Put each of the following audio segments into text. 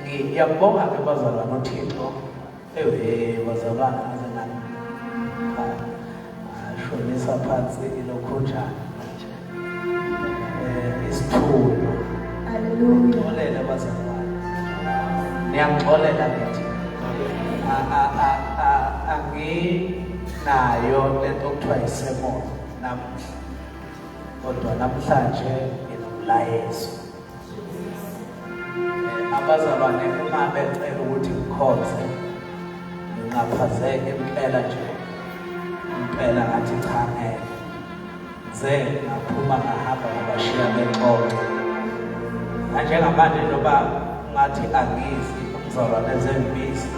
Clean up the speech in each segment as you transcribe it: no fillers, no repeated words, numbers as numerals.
Ngiyabonga ke bazalwane uThixo bazalwane shonisa phansi ilokhunjana isithulu. Hallelujah. Xolela bazalwane, niyangixolela ngithi anginayo lento okuthiwa isemon namuhla, kodwa namhlanje nginomlayezo. Abazalwane uma becela ukuthi ngikhonze ngingaphazeke impela nje, impela ngathi cha ngeke ze ngaphuma ngahamba ngabashiya benkonzo njengamanje noba ngathi angizi umzalwane ezembizi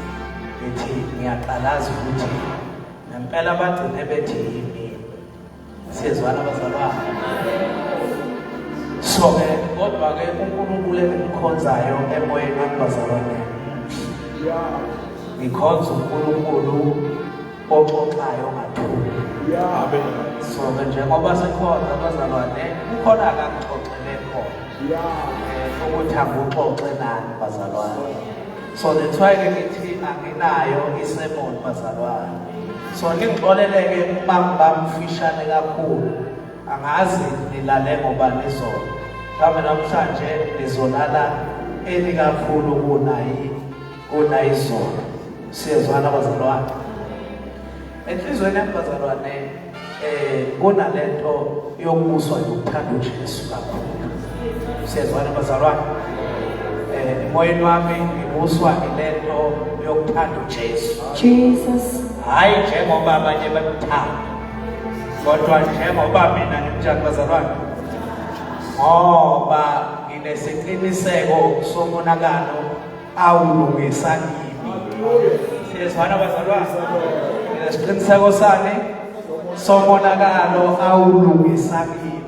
ethi ngiyaqalaza ukuthi ngempela bagcine bethi yimi. Siyezwana abazalwane? So kodwa-ke uNkulunkulu engimkhonzayo emoyeni wami bazalwane, ngikhonza uNkulunkulu oxoxayo ngathula. So njengoba sikhona bazalwane kukhona akaxoxele khona ukuthi anguxoxe nani bazalwane. So that's why ngithi anginayo isermon bazalwane. So ngixoleleke uma bamfishane kakhulu angazi nilale ngoba nizona. Mhlawumbe namhlanje nizolala elikakhulu kunayizona. Siyezwana bazalwane. Enhlizweni yami bazalwane kunalento yokubuswa yokuthanda uJesu kakhulu. Siyezwana bazalwane. Emoyeni wami ngibuswa ilento yokuthanda uJesu. Jesus. Hayi njengoba abanye bekuthanda. Kodwa njengoba mina ngimjani bazalwane. Ngoba nginesiqiniseko somonakalo awulungisa kimi. Siyezwana bazalwane. Nginesiqiniseko sani somonakalo awulungisa kimi.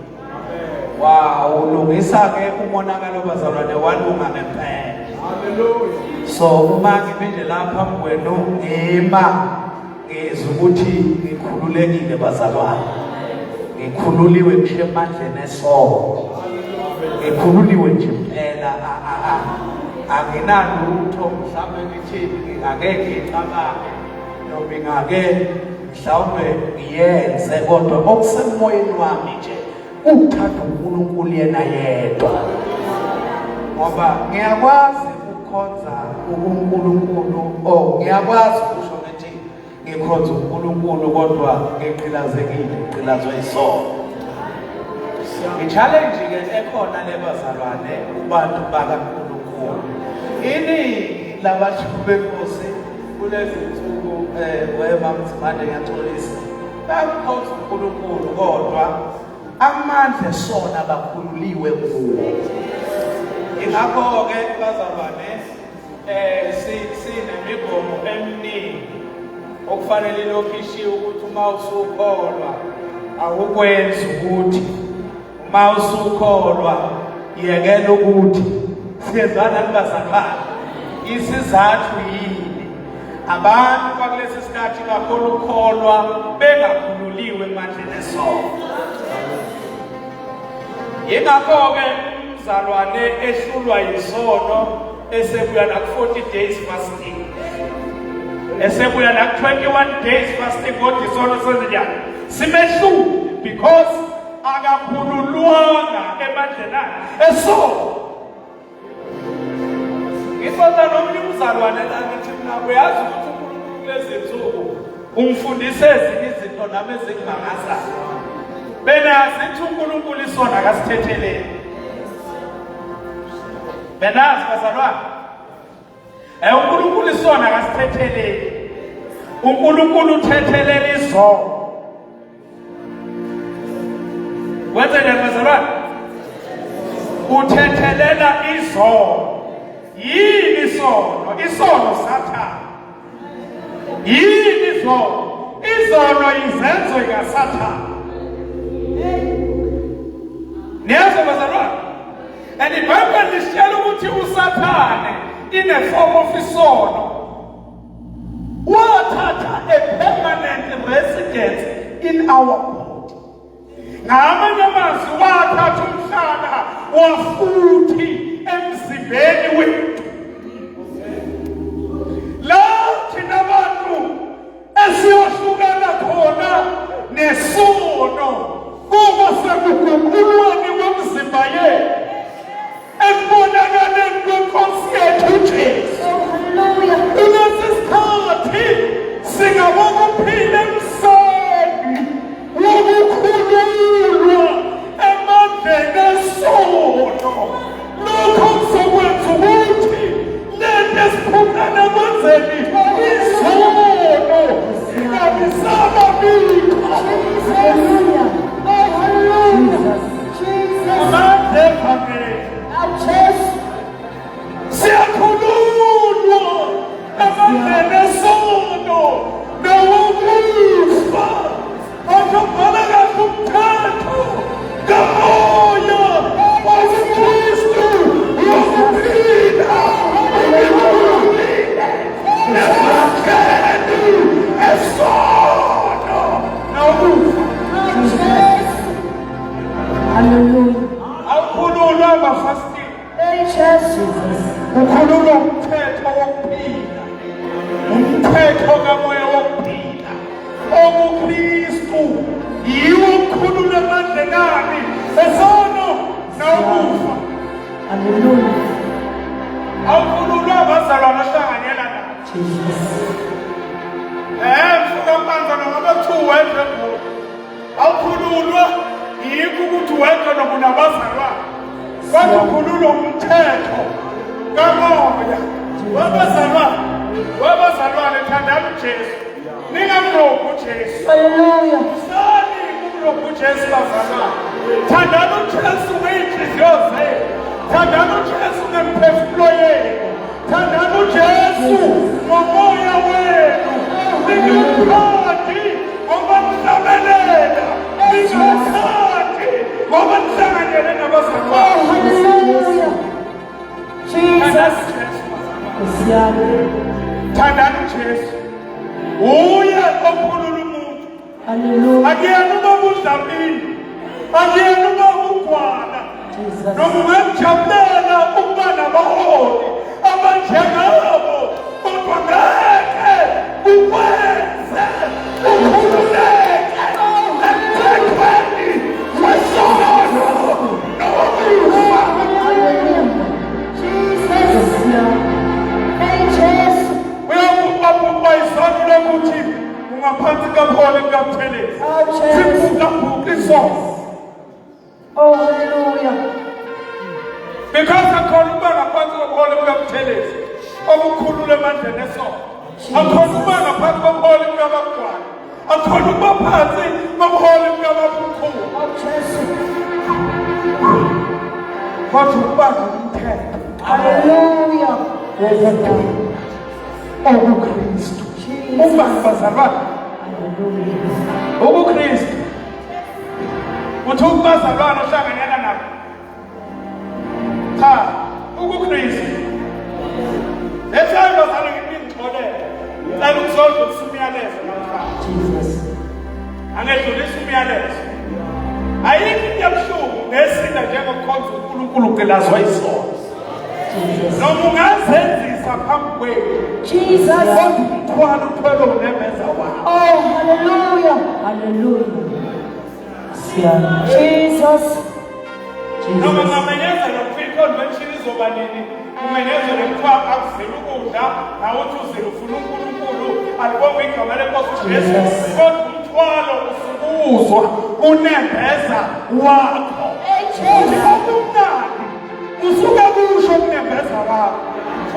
Ulungisa ke umonakalo bazalwane walunga ngempela. Hallelujah. So uma ngibinde lapha kwenu ngizwe ukuthi ngikhululekile bazalwane. Ngikhululiwe nje emandleni esono. Ngikhululiwe nje impela anginalutho mhlawumbe ngithi ngingeke ngixabane noma ngingake mhlawumbe ngiyenze kodwa okusemoyeni wami nje ukuthanda uNkulunkulu yena yedwa. Ngoba ngiyakwazi ukukhonza uNkulunkulu ngiyakwazi ukusho ukuthi ngikhonza uNkulunkulu kodwa ngiqhilazekile ngiqhilazwe isono. I-challenge ke ekhona lebazalwane kubantu bakaNkulunkulu. Iningi labantu benkosi kulezi nsuku wemamthimande ngiyatholisa bakhonza uNkulunkulu kodwa amandla sona bakhululiwe kuwo. Ingakho ke bazalwane sinemigomo eminingi okufanele lokhishiwe ukuthi uma usukholwa awukwenzi ukuthi uma usukholwa yekela ukuthi siyezwana bazalwane. Isizathu yini abantu bakulesi sikhathi bakhona ukukholwa bengakhululiwe emandleni esono. Ingakho ke umzalwane ehlulwa yisono esebuya na 40 days fasting. Esebuya na 21 days fasting kodwa isono senzenjani? Simehlule because akakhululwanga emandleni esono. Ngifunda nomnye umzalwane la ngithi mina uyazi ukuthi uNkulunkulu lezi nsuku umfundise ezinye izinto nami ezingimangazayo. Benazi ukuthi uNkulunkulu isona akasithetheleli. Benazi bazalwane. uNkulunkulu isona akasithetheleli. uNkulunkulu uthethelela izono. Wenzeni bazalwane? Uthethelela izono. Yini isono? Isono Sathane. Yini izono? Izono izenzo zikaSathane. Niyazi bazalwane? And iBhayibheli lisitshela ukuthi uSathane in a form of isono wathatha a permanent residence in our body. Ngamanye amazwi wathatha umhlaba wafuthi emzimbeni wethu. La thina bantu esiyohlukana khona nesono kuba sekuguqulweni kwemizimba yethu ekubonakaleni kwenkosi yethu uJesu. Kulesi sikhathi singabona ukuphila emseni wokukhululwa emandleni esono. Lokho kuzokwenza ukuthi lento esiphumana kwenzeni isono ingabisaba bikho. Amandla phambili. Siyakhululwa emandleni esono nowokufa. Akubhala kahle umthetho kamoya waseKristu wokuphila. Never can do a sono. esono nokufa. Hallelujah. Awukhululwa abazalwane ahlanganyela nabo. Mfuka mpanza noma 2 wedwa kuwo. Awukhululwa yikho ukuthi wedwa noma unabazalwane. Kodwa ukhululwa umthetho kamoya. Wabazalwane thandani uJesu. Ningamlokhu uJesu. Hallelujah. Sani kumlokhu uJesu bazalwane. Thandani uJesu ngey'nhliziyo zenu. Thandani uJesu ngemphefumulo yenu. Thandani uJesu ngomoya wenu. Ningamthandi ngoba mhlabelela. Ningamthandi ngoba nihlanganyele nabazalwane. Hallelujah. Jesus. Thandani uJesu. Uye okhulula umuntu. Hallelujah. Akuyena ubaba udlambile. Akuyena ubaba ugwala. Noma ungajabulela ukuba nabaholi abanjengabo, kodwa ngeke ukwenze ukhululeke emthethweni wesono nokufa. Uyabuka isonu lokuthi ungaphansi kapholi likaButhelezi. Sibuka isono. Oh, hallelujah. Because akhona ukuba ngaphansi kobuholi bukaButhelezi obukhulula emandleni esono. Akhona ukuba ngaphansi kobuholi bukabagwala. Akhona ukuba phansi kobuholi bukababukhulu. Kodwa ukuba ngumthetho. Hallelujah. OkuKristu. Bazalwane. OkuKristu. Uthi ukubazalwane ohlanganyela nabo. Cha, ukuKristu. Ethemba bazalwane ngimixolele. Ngicela ukuzodlulisa umyalezo namhlanje. Angedlulisa umyalezo. Ayikho into ebuhlungu nesinda njengokukhonza uNkulunkulu ugelazwa isono. Noma ungazenzisa phambi kwenu. Jesus. Umthwalo uthwele unemeza wakho. Oh, hallelujah. Hallelujah. Jesus. Noma ngamenyezela kwi-convention izoba nini? Umenyezele kuthiwa akuzile ukudla, nawuthi uzile ufuna uNkulunkulu, alibonge igama lenkosi uJesu. Kodwa umthwalo usukuzwa unembeza wakho. Ukumnandi usuke kusho kunembeza wakho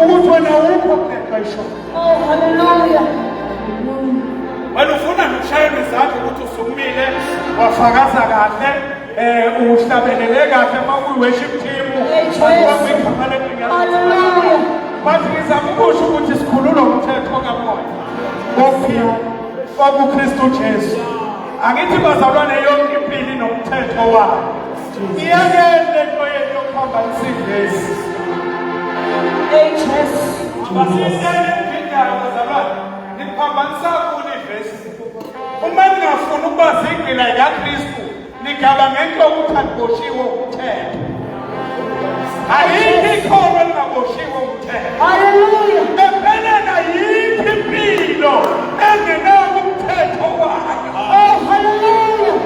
ukuthi wena ukho kunexesha. Oh, hallelujah. Wena ufuna nokushayela izandla ukuthi usukumile wafakaza kahle uhlabelele kahle makuyi-worship team. Hallelujah. Manje ngizama ukusho ukuthi sikhululwa umthetho kamoya wokuphila okuKristu Jesu. Angithi bazalwane yonke impilo inomthetho wayo. Iyakele into yethu yokuphambanisa ivesi. Basiyele emphindayo bazalwane. Niphambanisa kakhulu ivesi. Uma ningafuni ukuba zigqila kaKristu, nigaba ngento yokuthi andiboshiwe umthetho. Ayikho ikhono elingaboshiwe umthetho. Hallelujah. Empeleni ayikho impilo engenawo umthetho wayo. Oh, hallelujah.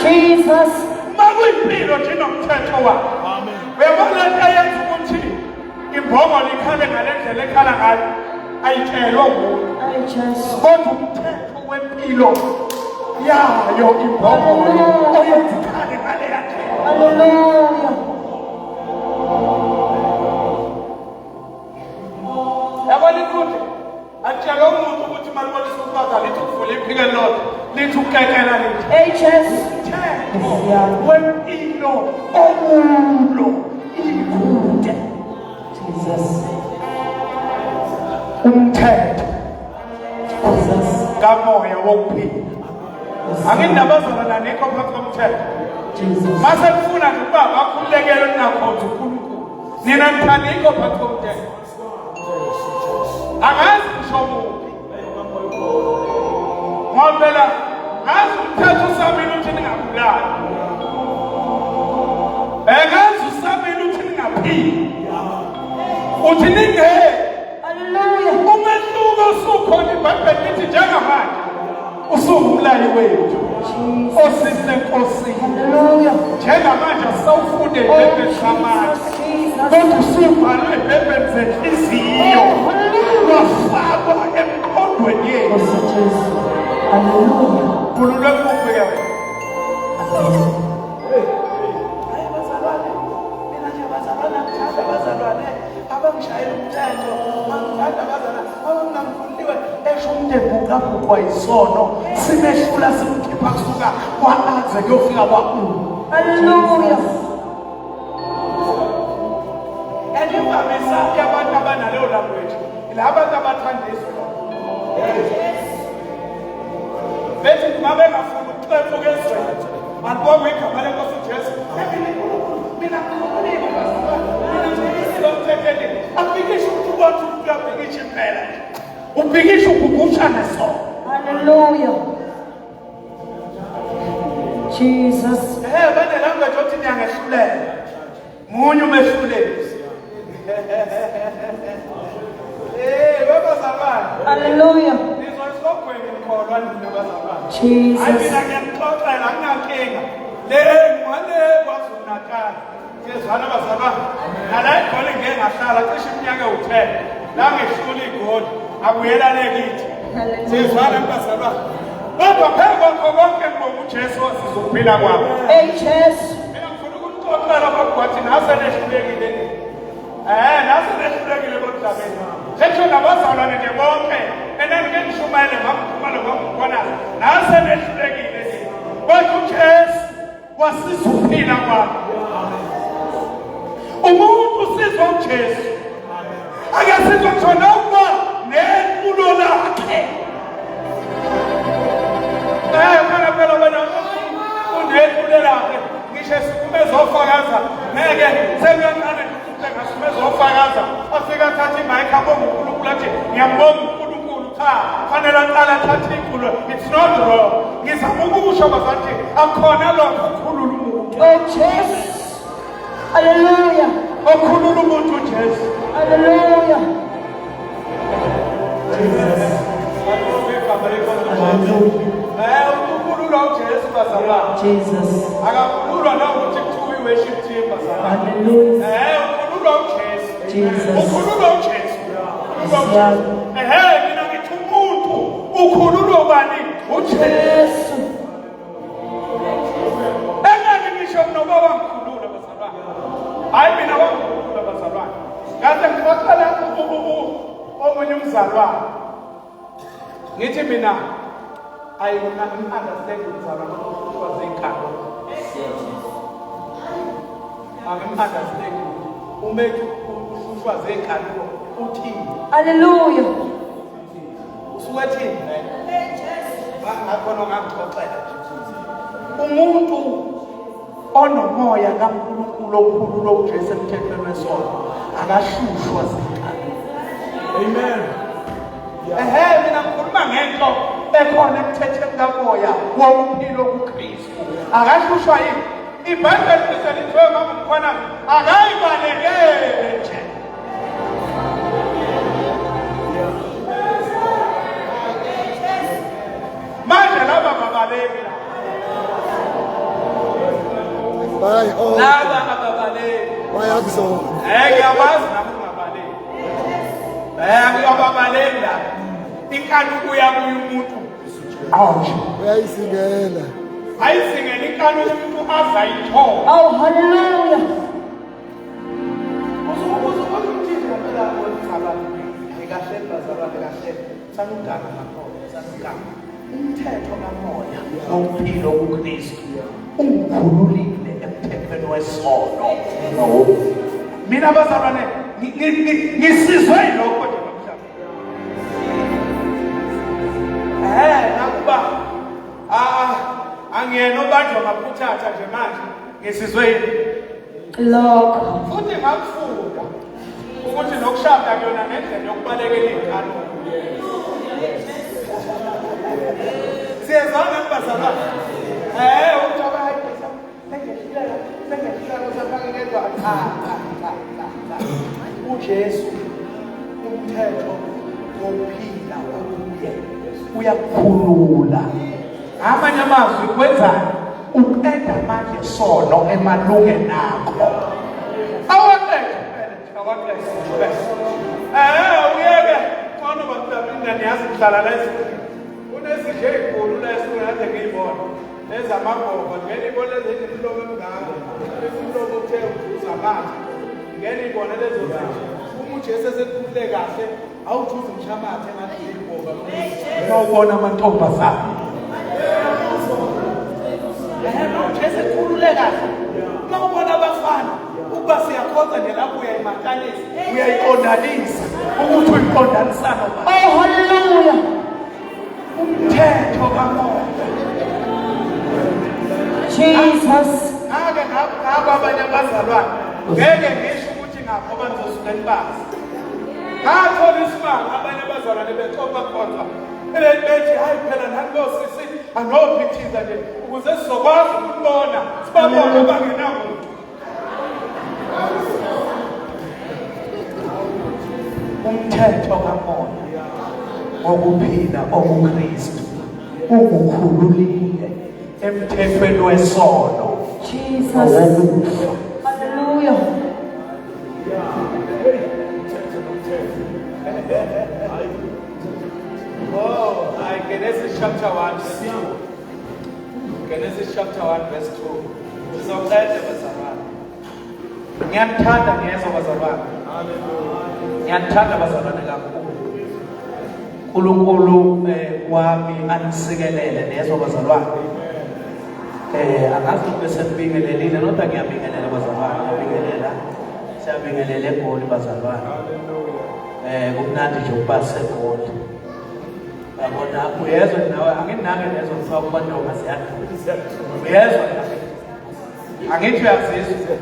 Jesus. Makuyimpilo nje nomthetho wayo. Uyabona into eyenza ukuthi imbongolo ikhale ngale ndlela ekhala ngayo ayitshelwa ngumuntu. Kodwa umthetho wempilo yayo imbongolo oyenza ikhale ngaleya ndlela. Hallelujah. Yabona ukuthi atshela umuntu ukuthi malibona isikubaza lithi ukuvula iphike lodwa lithi ukekela lithi umthetho wempilo okulo ikude. Jesus. Umthetho kamoya wokuphila. Angindabazana nikho phakathi komthetho. Mase kufuna ukuba bakhulekele unakhonza uNkulunkulu. Nina nithandikho phakathi komthetho. Angazi ngisho muphi. Ngoba phela ngazi umthetho usamile ukuthi ningabulali. Ngazi usamile ukuthi ningaphili. Uthi ningeke. Hallelujah. Umehluko usukhona iBhayibheli lithi njengamanje usungumlayi wethu. osisenkosini Hallelujah. njengamanje sawufunde ibhebheni samanje kodwa usibhalwe ibhebheni zenhliziyo wafakwa emqondweni yethu. Hallelujah. Khululwe kubheka wena. Abangishayela umthetho, angithanda abazalwane, abangamfundiwe esho umthetho ukabukwa isono, simehlula simkhipha kusuka kwa-aze kuyofika kwa-u. Hallelujah. And imvamisa-ke abantu abanaleyo language, ila abantu abathanda izwi. Bethi noma bengafuni ukuxefuka ezweni, alibonge igama lenkosi uJesu. Mina ngikhululekile bazalwane. Apikisha ukuthi wathi uyabhikisha impela nje. Ubhikisha ukugusha nesono. Hallelujah. Jesus. Bane language othi niyangehlulela. Munye umehluleli. Babazalwane. Hallelujah. Nizosogwenya imkholwa nina bazalwane. Jesus. Mina ngiyamxoxela anginankinga. Le ngwane kwaZulu-Natal. Ngezwana bazalwane. Nala igoli ngeke ngahlala cishe iminyaka ewu-10. La ngehlula igoli abuyelane kithi. Sizwana bazalwane. Kodwa phezu kwakho konke ngibonga uJesu wasizophila kwabo. Hey, Jesus. Mina ngifuna ukumxoxela bakwathi nase nehlulekile. Nase nehlulekile kodabeni. Sethu nabazalwane nje bonke. Mina ngeke ngishumayele ngamkhumalo ngokubona. Nase nehlulekile. Kodwa uJesu wasizophila kwabo. Umuntu usizwa uJesu. Akasizwa khona ukuba nequlo lakhe. Phela wena unequlo lakhe. Ngisho sikumezofakaza ngeke sekuyancane ukuthi ngasumezofakaza. Afika thatha imayikhi abonga uNkulunkulu athi ngiyambonga uNkulunkulu cha fanele aqala thatha iqulo. It's not wrong. Ngizama ukusho bazathi akhona lokho ukukhulula umuntu. Oh, Jesus. Hallelujah. Okhulula umuntu uJesu. Hallelujah. Ukukhululwa uJesu bazalwane. Jesus. Akakhululwa na ukuthi kuthiwa i-worship team bazalwane. Hallelujah. Ukhululwa uJesu. Jesus. Ukhululwa uJesu. Yes. Mina ngithi umuntu ukhululwa ubani? uJesu. Engeke ngisho noba wangikhulula bazalwane. Hayi mina wangikhulula bazalwane. Ngaze ngibaqala omunye umzalwane. Ngithi mina I will not understand umzalwane ukuthi ikhaya. Angimunderstand. Umethu ushushwa zekhaya uthini? Hallelujah. Usuwathini? Ngakhona ngangixoxela. Umuntu onomoya kaNkulunkulu okhulula uJesu emthethweni wesono akashushwa zikhaya. Amen. Mina ngikhuluma ngento ekhona emthethweni kamoya wokuphila kuKristu. Akashushwa yini? IBhayibheli lithi lithiwe ngomkhona akayibalekele nje. Manje laba babaleki la. Bye. Oh. Laba ababaleki. Bayakuzona. Ngiyabazi nabo ungabaleki. Ngiyababaleki la. Inkani kuya kuya umuntu. Awusho. Uyayisingela. Ayisingela inkani umuntu azayithola. Oh, hallelujah. Umthetho kamoya wokuphila kuKristu ungikhululile emthethweni wesono. Mina bazalwane ngisizwe lokho nje namhlanje. Nakuba angiyena obanjwa ngaphuthatha nje manje ngisizwe yini? Lokho. Futhi ngakufunda ukuthi nokushada kuyona ngendlela yokubalekela inkani. Siyezwana bazalwane. Umuntu abayisa sengehlala usafaka ngedwa. uJesu umthetho wokuphila kuye uyakukhulula amanye amazwi kwenzani uqeda manje sono emalungeni akho uyeke xana bamhlawumbe ndiyazi kuhlala la unesidle ezikhulu la esingaze ngiyibona ezamagova ngene ibona ezinemlomo emngaka umlomo uthe uvuza amanzi ngene ibona lezo zinto uma uJesu esekhulule kahle awujuza umshamathe engathi yigova mawubona amantombazana uJesu ekhulule kahle mawubona abafana ukuba siyakhonza nje lapho uyayimakanisa uyayiqondanisa ukuthi uyiqondanisana Oh, hallelujah. umthetho kamoya Jesus. ake ngabo abanye abazalwane ngeke ngisho ukuthi ngapho bazosuka enibazi ngathola isimanga abanye abazalwane bethoba khona bethi hayi phela nani bosisi anophithiza nje ukuze sizokwazi ukubona sibabone bangenamuntu umthetho kamoya okuphila okuKristu ukukhululile emthethweni wesono Jesus. wokufa Hallelujah. Oh, Genesis chapter 1 verse 2. Genesis chapter 1 verse 2. Sizocela bazalwane. Ngiyathanda ngezwe bazalwane. Ngiyathanda bazalwane kakhulu. uNkulunkulu wami anisikelele nezwe bazalwane. Akazi bese ngibingelelile kodwa ngiyabingelela bazalwane, ngiyabingelela. Siyabingelela eGoli bazalwane. Kumnandi nje ukuba seGoli. Yabona uyezwa nawe anginake lezo mfaka kubantombi siyadlula. Uyezwa nawe. Angithi uyazizwa.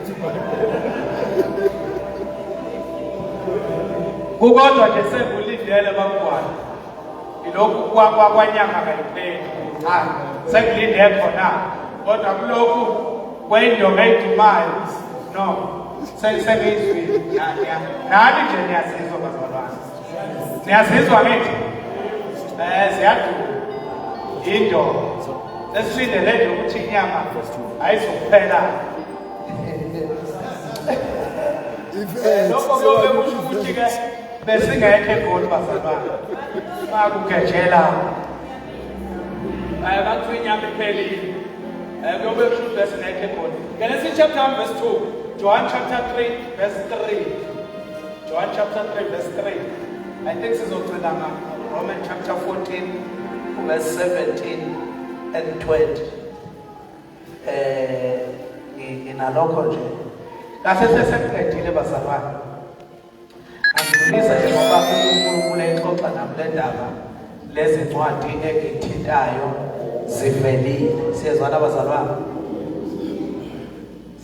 Kukodwa nje sekulindele bakubona. Ilokhu kwanyanga kayipheli. Cha, sekulinde khona. Kodwa kulokhu kwendonga eyidumayo. No. Sengizwile. Nani nje niyazizwa bazalwane. Niyazizwa ngithi? Siyadlula. Indoda. Sesifindele nje ukuthi inyama ayizokuphela. Lokho kuyobe kusho ukuthi ke besingekho eGoli bazalwane. Makugejela. Akathiwa inyama iphelile. Kuyobe kusho ukuthi besingekho eGoli. Genesis chapter 1 verse 2. John chapter 3 verse 3. John chapter 3 verse 3. I think sizocela Romans chapter 14 verse 17 and 20. Nginalokho nje. Kahle sesiqedile bazalwane. Angidlulisa nje ngoba uNkulunkulu exoxa nami le ndaba lezi ncwadi engithintayo zivelile. Siyezwana bazalwane.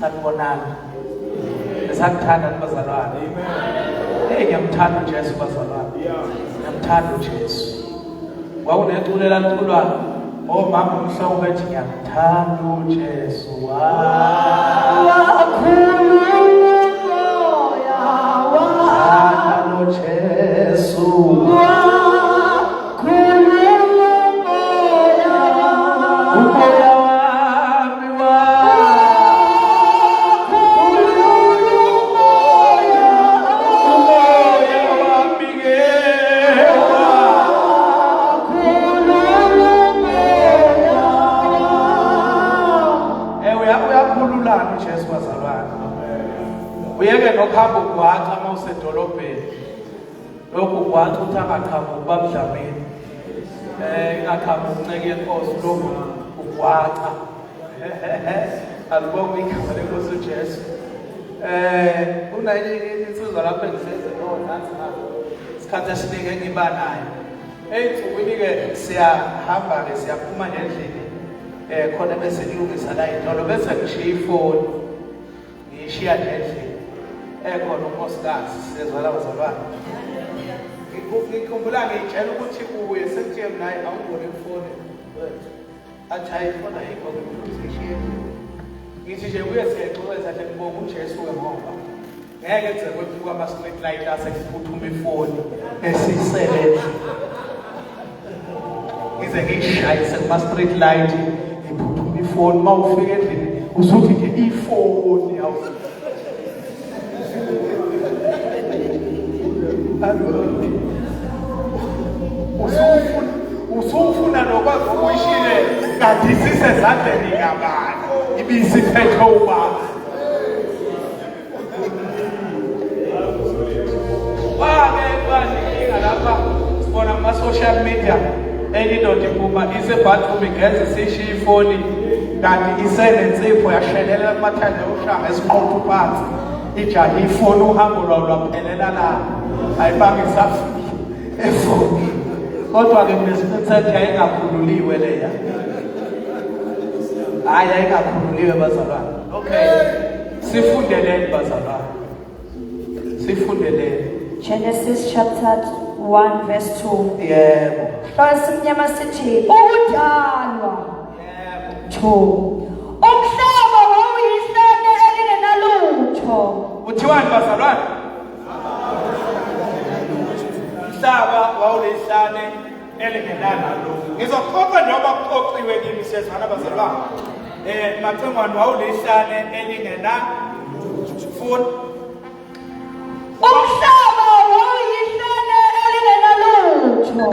Sanibonana. Esakuthanda bazalwane. Ngiyamthanda uJesu bazalwane. Ngiyamthanda uJesu. Kwakuneculo laliculwayo. Omama umhlobo bethi ngiyamthanda uJesu. Uyeke nokuhamba ugwaca uma usedolobheni. Lokhu ugwaca uthi angaqhamuki babudlameni. Ingaqhamuki unceke yenkosi lokhu ugwaca. Alibonge igama lenkosi uJesu. Kunayini insizwa lapho engisenze nansi nazo. Isikhathi esiningi engiba nayo. Eyinsukwini-ke siyahamba-ke siyaphuma endlini. Khona bese ngilungisa la intolo bese ngishiya ifoni. Ngishiya endlini. Ekhona unkosikazi sezwala bazalwane. Ngikhumbula ngitshela ukuthi uye sekuthiye naye awubone ifoni. Athi hayi ifoni ayikho ngishiye. Ngithi nje uye siyexoxa nje ngibonga uJesu-ke ngoba ngeke kuze kwephuka ama-street light asekuphuthuma ifoni esisebenzile. kwenzeke ishayise kuma street light iphuphuma ifoni mawufika endlini uzuthi nje ifoni yawo usufuna nokwazi ukuyishile kanti isisezandleni kabani ibisiphethe ubaba Wake lapha sibona kuma social media enye indoda iphuma isebathroom igeza isishiya ifoni kanti isenensipho yashelelela kumathanda yoshanga esiqotha phansi ijaha ifoni uhambo lwayo lwaphelela la ayibanga isafika efoni kodwa ke nesiqiniseko yayingakhululiwe leya hayi ayingakhululiwe bazalwane okay sifundeleni bazalwane sifundeleni Genesis chapter 1 verse 2. yebo Simnyama sithi ukudalwa. Yebo. 2. Umhlaba wawuyihlane elingenalutho. Uthiwani bazalwane? Umhlaba wawulihlane elingenalutho. Ngizokhopha njengoba kuqoqiwe kimi sezwana bazalwane. Macengwane wawulihlane elingenalutho. Futhi umhlaba wawuyihlane elingenalutho.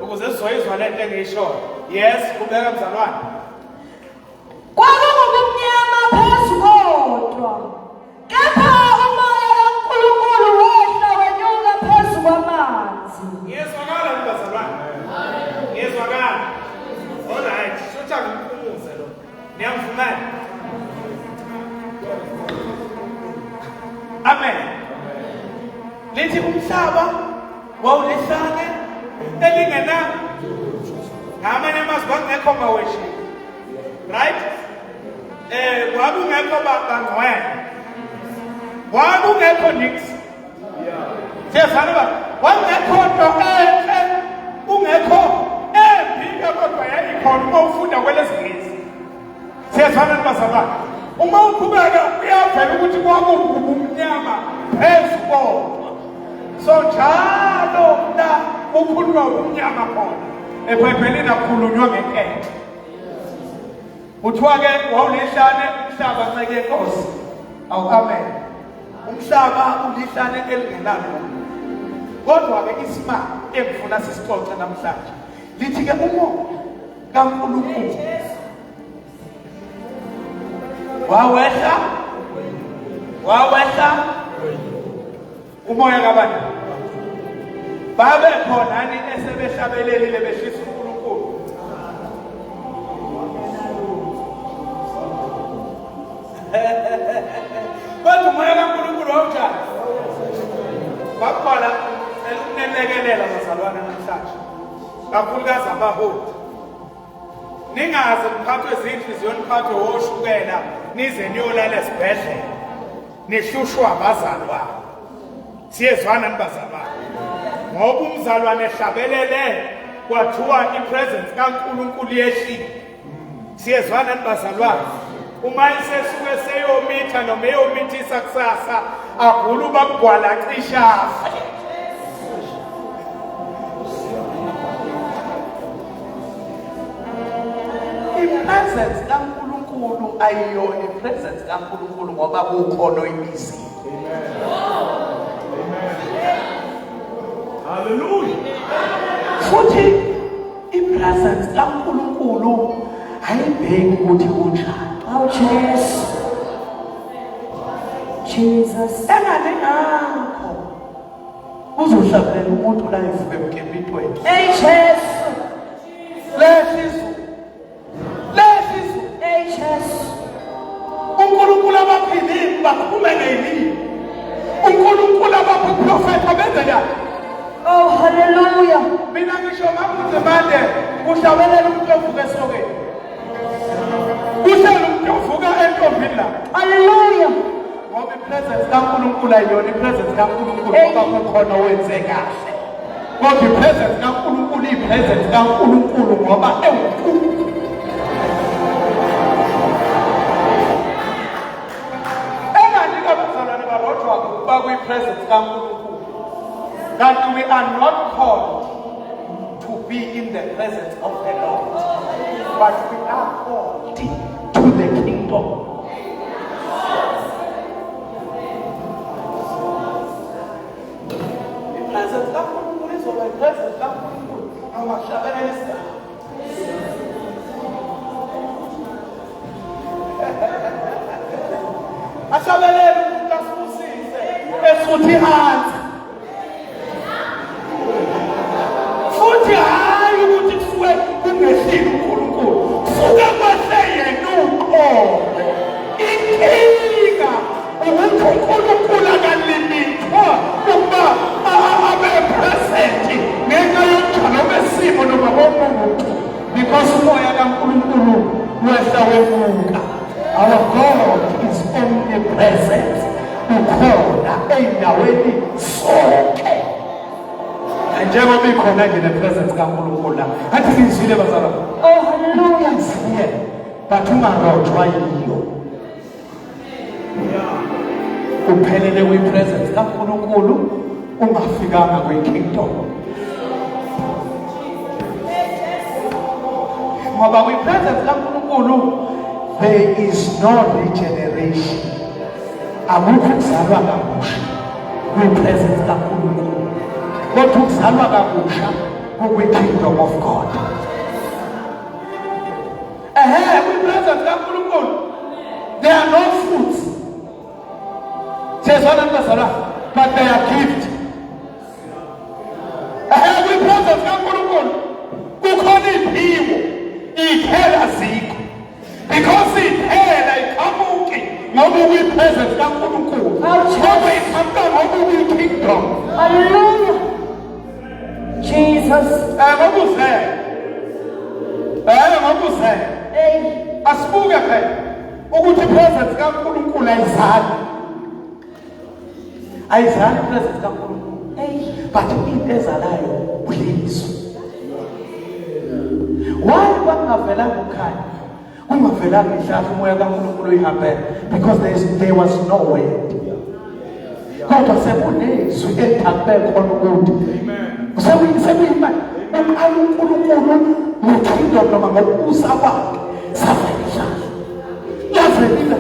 Ukuze sizoyizwa lento engiyishoyo. Yes, kubeka mzalwane. Kwakungumnyama phezu kodwa. Kepha umoya kaNkulunkulu wehla wenyuka phezu kwamanzi. Ngiyezwakala bazalwane. Ngiyezwakala. All right, shutha ngikuphumuze lo. Niyamvumela. Amen. Lithi umhlaba wawulihlane elingena ngamanye amazwi kwakungekho maweshi. Right? Kwakungekho bangcwele. Kwakungekho nix. Siyazana ba kwakungekho nto enhle ungekho embi kodwa yayikhona uma ufunda kwelesingisi. Siyazana bazalwane. Uma uqhubeka uyavela ukuthi kwakungumnyama phezu kodwa. So njalo la ukhulunywa umnyama khona. eBhayibhelini akukhulunywa ngenketho. Uthiwa ke wawulihlane umhlaba nceke inkosi. Awu amen. Umhlaba ulihlane elingenalo. Kodwa ke isima engifuna sisixoxe namhlanje. Lithi ke umoya kaNkulunkulu wawehla umoya kabani babe khona ni esebehlabelelile behlisa uNkulunkulu kodwa umoya kaNkulunkulu wawunjani bakhona elukunekelela bazalwane namhlanje kakhulukazi abaholi ningaze mphathwe zinhliziyo niphathwe woshukela nize niyolala esibhedlela nihlushwa abazalwane siyezwana nibazalwane ngoba umzalwane ehlabelele kwathiwa ipresence kaNkulunkulu yehlile siyezwana nibazalwane uma isesuke seyomitha noma eyomithisa kusasa agula ubagwala cishafa ipresence kaNkulunkulu ayiyona ipresence kaNkulunkulu ngoba kukhona imizimba. Hallelujah. Futhi ipresence kaNkulunkulu ayibheki ukuthi kunjani. Oh Jesus. Enganengakho uzohlabelela umuntu la evuke emkembitweni. Hey Jesus. Lesizo uNkulunkulu abaphilile bakhulume ngelimi uNkulunkulu abaprofeta benza Oh hallelujah. mina ngisho ngakuze manje kuhlabelela umuntu ovuka esokeni kuhlala umuntu ovuka entombini la Hallelujah. ngoba ipresence kaNkulunkulu ayiyona ipresence kaNkulunkulu ngoba kukhona owenze kahle ngoba ipresence kaNkulunkulu ipresence kaNkulunkulu ngoba ewuNkulunkulu we are not called be in the presence of the Lord, but we are called to the kingdom. The presence of God is over the presence of God. Our Shabbat is asabelele ukuthi asibusise esuthi hansi futhi hayi ukuthi kusuke kungehlile uNkulunkulu suka kwahle yena uqobe inkinga ukuthi uNkulunkulu akalimithwa ukuba abe present ngenxa yomthwalo wesimo noma womuntu because umoya kaNkulunkulu wehla wemuka. Our God is omnipresent. Ukhona endaweni sonke. Njengoba ikhona nje nepresence kaNkulunkulu la. Athi ngizwile bazalwa. Oh hallelujah. Siye. But ungarojwa yiyo. Uphelele kwipresence kaNkulunkulu ungafikanga kwikingdom. Ngoba kwipresence kaNkulunkulu there is no regeneration. Akukho ukuzalwa kabusha kwi-presence kaNkulunkulu. Kodwa ukuzalwa kabusha kwi-kingdom of God. Kwi-presence kaNkulunkulu there are no fruits. But they are gift. Kwi-presence kaNkulunkulu kukhona iphiwo iphela zikho. Because iphela iqhamuki ngoba kwi-presence kaNkulunkulu. Ngoba iqhamuka ngoba kwi-kingdom. Hallelujah. Jesus. Ngokuze. Asibuke phela ukuthi i-presence kaNkulunkulu ayizali. Ayizali i-presence kaNkulunkulu. But into ezalayo uliso. Why bangavelanga ukhanya? Ungavelanga ihlahla umoya kaNkulunkulu uyihambela because there was no word. Kodwa sekunezwi elithakubeka khona ukuthi sekuyimali uNkulunkulu ngokingdom noma ngokubusa kwakhe savelisha yavelile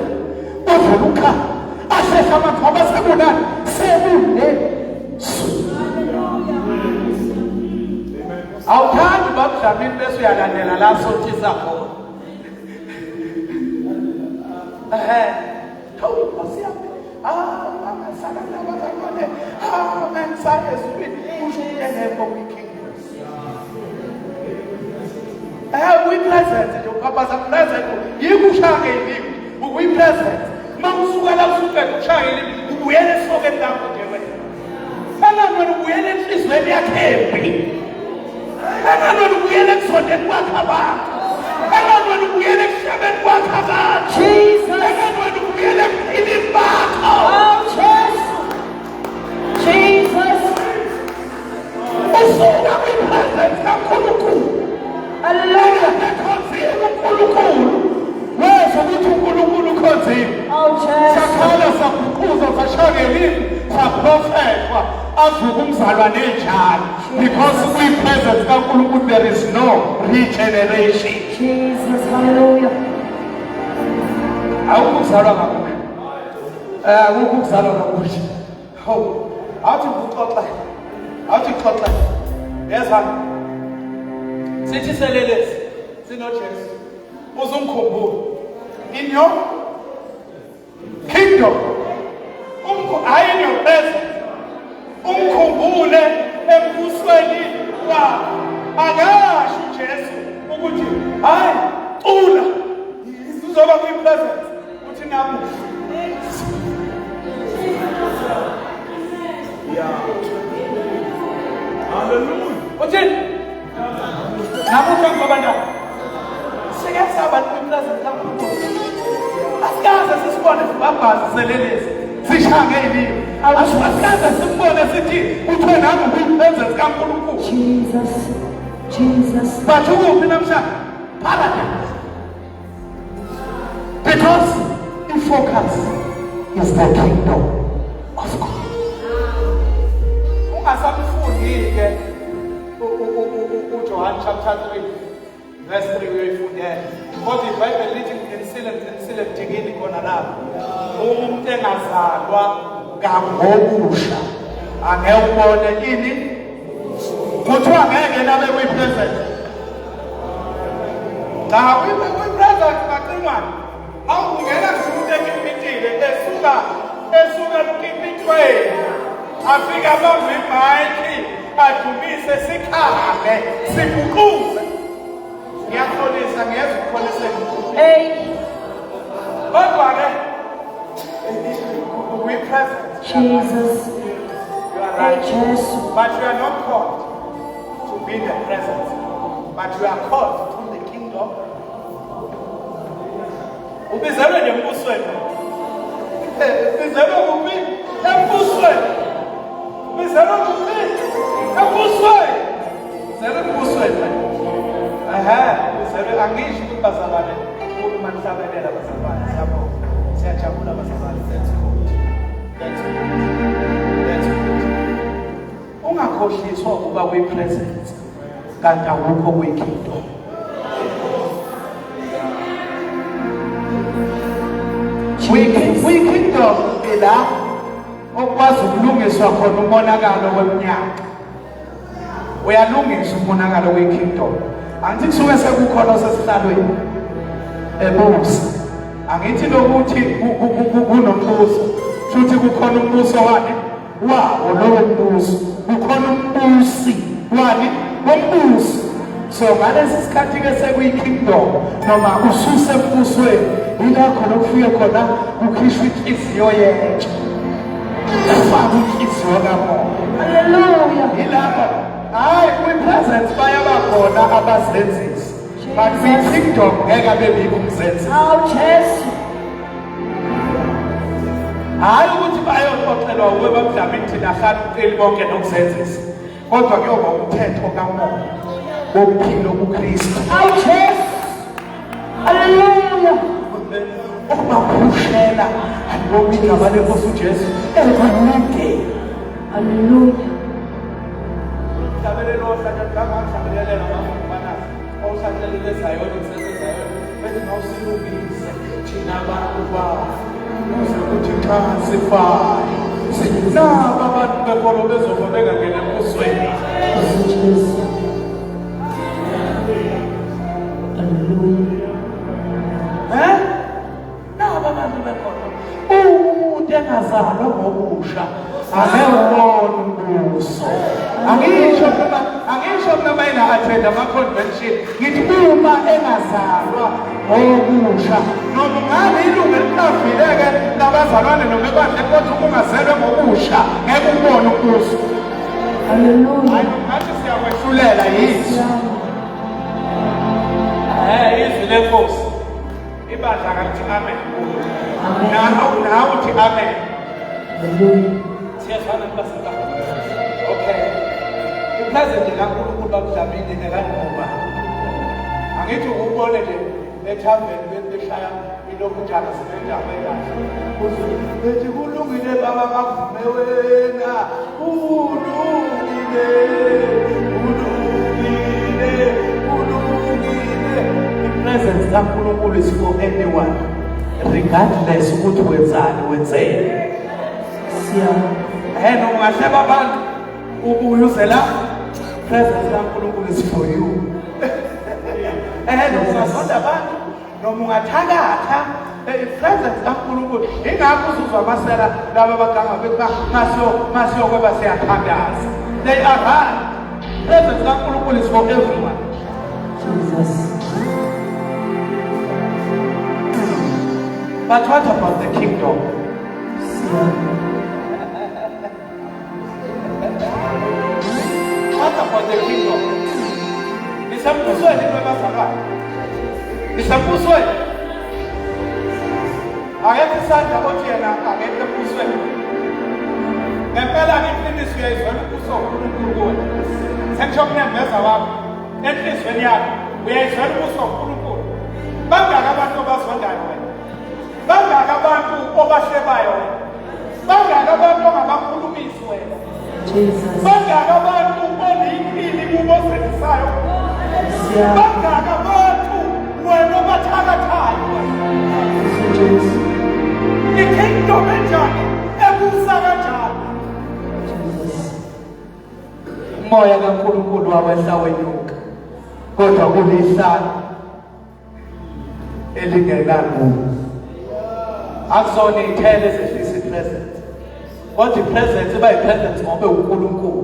uvela ukhanya ashesha amathoba sekunani awuthandi babudlamini bese uyalandela la sothisa khona. We present we present makusukela kusukela ushayele ubuyele esokeni lakho nje wena engani ubuyele enhlizweni yakhe embi engani ubuyele ekusondeni kwakhe abantu engani ubuyele ekushabeni kwakhe abantu Jesus. engani ubuyele ephilini bakho. Oh Jesus. Usuka kwi-presence kaNkulunkulu. Hallelujah. Ekhonzile uNkulunkulu. Wezwa ukuthi uNkulunkulu ukhonzile. Oh Jesus. Sakhala saguquza sashakelini saprofethwa avuka umzalwane enjalo. Because kwi-presence kaNkulunkulu there is no regeneration. Jesus. Hallelujah. Awukuzalwa kabusha. Awukuzalwa kabusha. Awuthi ukuxoxa. Awuthi xoxa. Yezwa. Sithi selelezi sino Jesu. Uzumkhumbula. In your kingdom. Hayi in your presence. Umkhumbule embusweni wakho. Akasho uJesu ukuthi hayi cula. Uzoba kwi-presence. Uthi namuhla. Hallelujah. Uthini? Namuhla ngoba nda. Siyasaba kwi-presence kaNkulunkulu. Asikaze sisibone sibabhazi selelezi. Sishange ilimi. Asikaze sibone sithi uthwe nami kwi-presence kaNkulunkulu. Jesus. But ukuphi namhlanje? Paradise. Because the focus is the kingdom of God. Ungasamfundile uJohn John chapter 3 verse 3 uyoyifundela. Kodwa iBhayibheli lithi ngiqinisile mthengeni khona lapho. Umuntu engazalwa kabusha angeke ubone ini? Kuthiwa ngeke nabe kwi-present. La kwi-present baqinwana. Awungena kusuke ekipitile esuka ekipitweni. Afika abambe imayiki adumise sikhale sibukuze. Ngiyakholisa ngiyeza ukukholisa. Kodwa ke we present. Jesus. You are right. Jesus. But you are not called to be in the presence. But you are called to the kingdom. Ubizelwe ngembusweni. Ubizelwe kuphi? Embusweni. Ubizelwe kuphi? Embusweni. Ubizelwe embusweni. Ubizelwe angisho ukuthi bazalwane uma nihlabelela bazalwane. Siyabonga. Siyajabula bazalwane. That's good. Ungakhohliswa ukuba kwi-presence kanti awukho kwi-kingdom. Kwi-kingdom ila okwazi ukulungiswa khona umonakalo weminyaka. Uyalungisa umonakalo we-kingdom. Angithi kusuke sekukhona osesihlalweni ebusa. Angithi lokuthi kunombuso. Futhi kukhona umbuso wani? Wawo lowo mbuso. Kukhona umbusi wani? Wombuso. So ngalesi sikhathi ke sekuyi-kingdom noma ususe embusweni ila khona kufike khona kukhishwa inhliziyo yentsha. Ufaka inhliziyo kamoya. Hallelujah. Ilapho hayi kwi-presence bayabakhona abazenzisi. But kwi-kingdom ngeke bebikho umzenzisi. Jesus. Hayi ukuthi bayoxoxelwa uwe bamdlamini thina hlanu uqeli bonke nokuzenzisa. Kodwa kuyoba umthetho kamoya wokuphila kuKristu. Jesus. Hallelujah. Ubakhushela ngokubika abalenkosi uJesu ekulungile. Hallelujah. Hlabelelo hlanja ngamahlebelela ngamafanasi. Awusahlelele Zayoni sesezayoni. Bese nawusilungise thina abantu ba. Ukuthi xa sifayo. Sinaba abantu bekolo bezoba bengangena embusweni. Naba abantu bekolo. Umuntu engazalwa ngobusha angewona umbuso. Angisho noma ina attend ama-convention. Ngithi uma engazalwa ngobusha noma ngabe ilungu elingafileke labazalwane noma ekwadle kodwa ungazelwe ngobusha ngeke ubone umbuso. Hallelujah. Ngathi siyakwehlulela yithi. Izwi lenkosi. Ibandla kathi amen. Nawe uthi amen. Hallelujah. Siyafana kubasaba. Okay. Ipresence kaNkulunkulu bakudlamini ngekanqoba. Angithi ukubone nje ethambeni beshaya ilokhu njalo sibendaba ekahle. Uthi kulungile baba bavume wena. Kulungile. Ipresence kaNkulunkulu is for anyone. Regardless ukuthi wenzani wenzeni. Noma ungahleba abantu ubuyuzela presence kaNkulunkulu is for you. Noma ungasonda abantu noma ungathakatha presence kaNkulunkulu ingakho uzuzwa amasela laba abaganga bethi masiyokweba siyathandaza. They are right. Presence kaNkulunkulu is for everyone. Jesus. But what about the kingdom? What about the kingdom? Nisambusweni kwebazalwane. Nisambusweni. Akekho isandla othi yena akekho embusweni. Ngempela ngiqiniso uyayizwana umbuso kaNkulunkulu kuwe. Sengisho kunemeza wakho. Enhlizweni yakho uyayizwana umbuso kaNkulunkulu. Bangaka abantu abazondayo wena. Bangaka abantu obahlebayo wena. Bangaka abantu ongabakhulumisi wena. Jesus. Bangaka abantu oneyiphili kubo ozenzisayo. bangaka abantu wena obathakathayo ikingdom enjani ebusa kanjani umoya kaNkulunkulu wawehla wenyuka kodwa kulihlala elingenamuntu akuzona iy'thelo ezehlisa i-presence kodwa i-presence iba yi-presence ngoba uNkulunkulu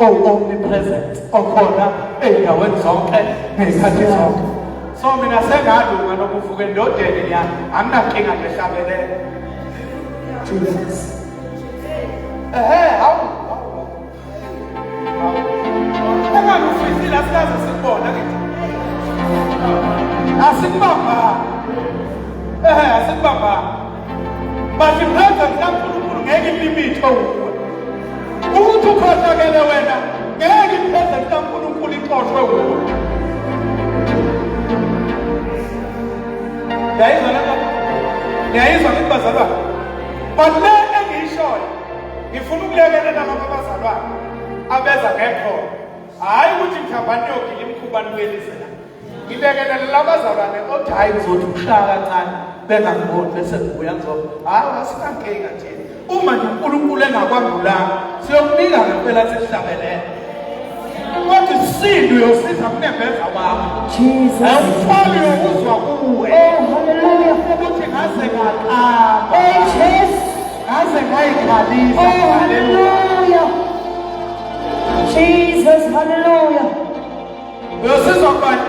omnipresent okhona ey'ndaweni zonke ngey'khathi zonke so mina sengalunga noma uvuke endodeni yami anginankinga nje hlabelele hawu engangufisile asikaze sikubona kithi asikubambanga asikubambanga but i-presence kaNkulunkulu ngeke ilimithe uwe ukuthi ukhohlakele wena ngeke i-presence kaNkulunkulu ixoshwe uwe Ngiyayizwa ngithi bazalwane but le engiyishoyo ngifuna ukulekelela laba bazalwane abeza ngekhono hhayi ukuthi mhlawumbe niyogiya imikhuba niwelise la ngilekelela laba bazalwane othi hhayi ngizothi ukushaya kancane bengangiboni bese kubuya ngizoba hhayi asinankinga nje uma nje uNkulunkulu engakwambulanga siyokunika ngempela sesihlabelele kodwa isisindo uyosiza kunembeza wakho awufali yokuzwa kuwe ukuthi ngaze ngaqamba ngaze ngayikhalisa hallelujah. Jesus, hallelujah. uyosizwa kubani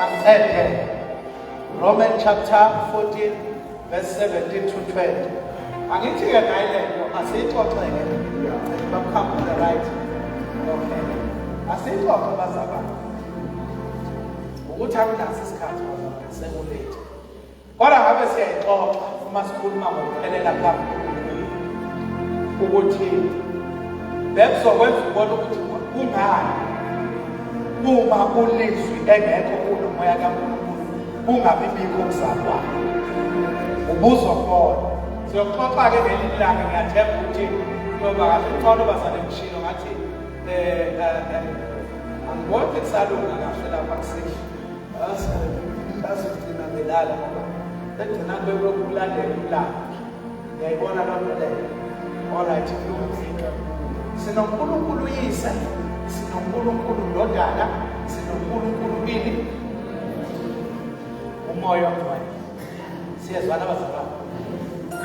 angithethe Romans chapter 14 verse 17 to 20 angithi-ke nayi le nto asiyixoxeke come to the right okay asiyixoxe bazalwane ukuthi akunaso isikhathi bazalwane sekulate kodwa ngabe siyayixoxa uma sikhuluma ngokuphelela kaNkulunkulu ukuthi bekuzokwenza ubona ukuthi kungani uma ulizwi engekho kulo moya kaNkulunkulu kungabi bikho kuzalwane ubuzwa khona siyoxoxa-ke ngelinye ilanga ngiyathemba ukuthi kuyoba kahle uxolo bazale mshilo ngathi angiboni ukuthi kusalunga kahle lapha kusihle asigcina belala ngoba egcina kwekulandela ulanga ngiyayibona loo nto leyo alright kulungile sinoNkulunkulu yise sinoNkulunkulu ndodana sinoNkulunkulu ini umoya ongcwele siyezwana bazalwane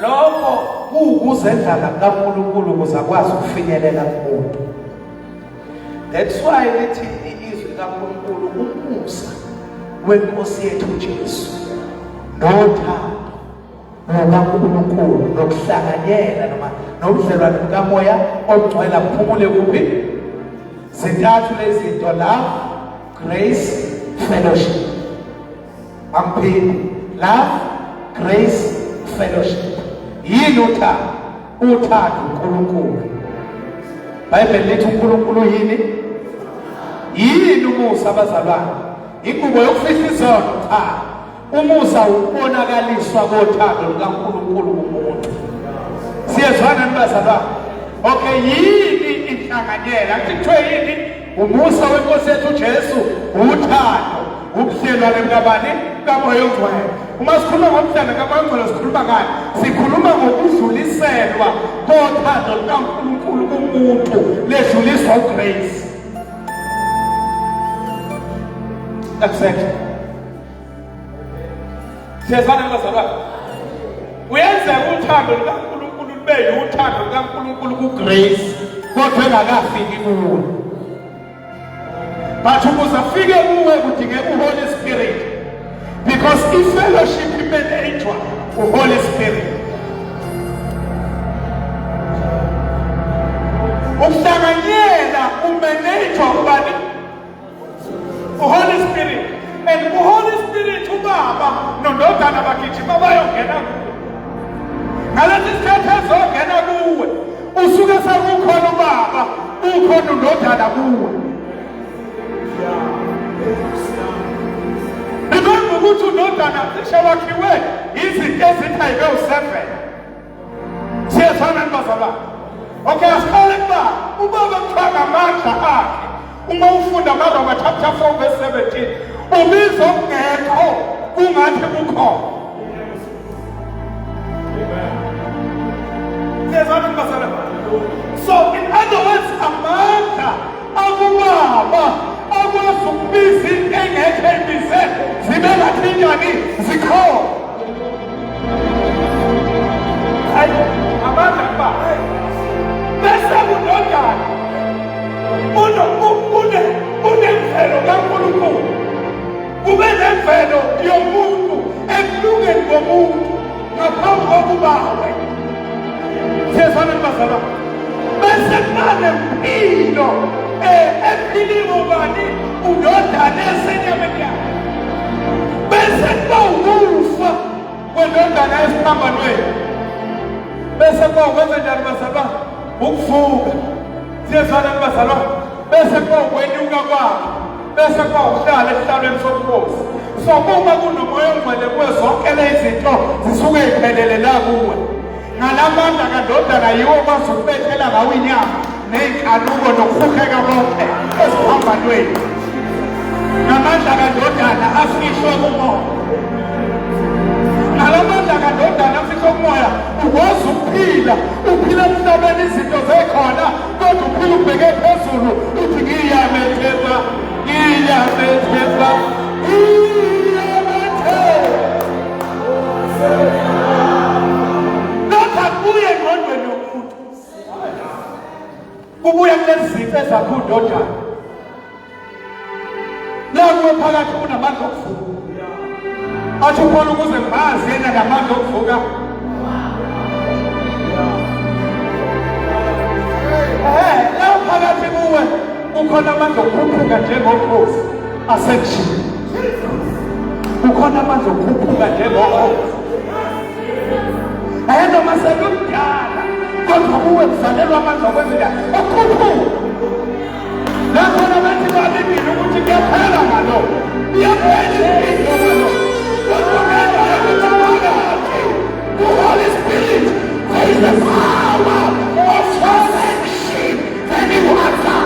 lokho kuwukuzendlala kaNkulunkulu ukuze akwazi ukufinyelela kumuntu that's why lithi izwi kaNkulunkulu umusa wenkosi yethu Jesu nothando nokaNkulunkulu nokuhlanganyela noma nobudlelwano bukamoya ongcwele buphumule kuphi zintathu lezi zinto love grace fellowship amphini love grace fellowship yini uthando uNkulunkulu iBhayibheli lithi uNkulunkulu yini umusa abazalwane inqubo yokufihla izono umusa ukubonakaliswa kothando lukaNkulunkulu kumuntu siyezwana nibazalwane okay yini inhlanganyela kuthiwe yini umusa wenkosi yethu Jesu uthando ubudlelwane bukabani kamoya ongcwele uma sikhuluma ngomhlanga kamoya ongcwele sikhuluma ngani sikhuluma ngokudluliselwa kothando lukaNkulunkulu kumuntu ledluliswa ugrace exactly siyezwana nibazalwane uyenzeka uthando lukaNkulunkulu lube uthando lukaNkulunkulu kugrace kodwa engakafiki kuwe but ukuze afike kuwe kudingeka uHoly Spirit because i-fellowship imanejwa uHoly Spirit ukuhlanganyela umanejwa ubani uHoly Spirit and uHoly Spirit ubaba nondodana bagijima bayongena kuwe ngalesi sikhathi ezongena kuwe usuke sekukhona ubaba ukhona undodana kuwe remember ukuthi undodana cishe wakhiwe izinto ezithi ayibe u7 siyezwana nibazalwane okay ngamandla akhe. Uma ufunda abaRoma chapter 4 verse 17, ubiza okungekho kungathi kukhona. So in other words, amandla akubaba akwazi ukubiza into engekho ebize zibe ngathi njani zikhona. Hayi amandla kuba bese kudodana unemvelo kaNkulunkulu, kube nemvelo yomuntu ekulungeni komuntu ngaphambi kokubawe. Siyezwana bazalwane, bese kunempilo ephilile ubani udodana esenyameni yakhe, bese kuba ukufa kwendodana esiphambanweni, bese kuba ukwenza njani bazalwane? Ukuvuka. Siyezwana bazalwane, bese kuba ukwenyuka kwakhe, bese kuba ukuhlala esihlalweni sobukhosi. So uma kunomoya ongcwele kuwe zonke lezi zinto zisuke ziphelele la kuwe. Ngalamandla kaNdodana yiwo okwazi ukubethela ngawo inyama ney'nkanuko nokuhlupheka konke esiphambanweni. Ngamandla kaNdodana afihlwe kumoya. Ngalamandla kaNdodana afihlwe kumoya ukwazi ukuphila, uphila emhlabeni izinto zekhona, kodwa uphila ubheke phezulu uthi ngiyamethemba, ngiyamethemba, kubuye engqondweni yomuntu, kubuye kulezi zinto ezakho udodana la kuwe phakathi kunamandla okuvuka. Athi ukhona ukuze ngazi yena namandla okuvuka. La phakathi kuwe ukhona amandla okukhuphuka njengokhozi asekujini, ukhona amandla okukhuphuka njengokhozi. Noma sekudala kodwa kuwe kuzalelwa amandla okwenzeka okukhulu. Nakhona bathi babibili ukuthi kuyaphela ngalo, kuyaphela into ngalo, kodwa ngento yokuthi phakathi ku-Holy Spirit there is the power of perfection. Then you answer.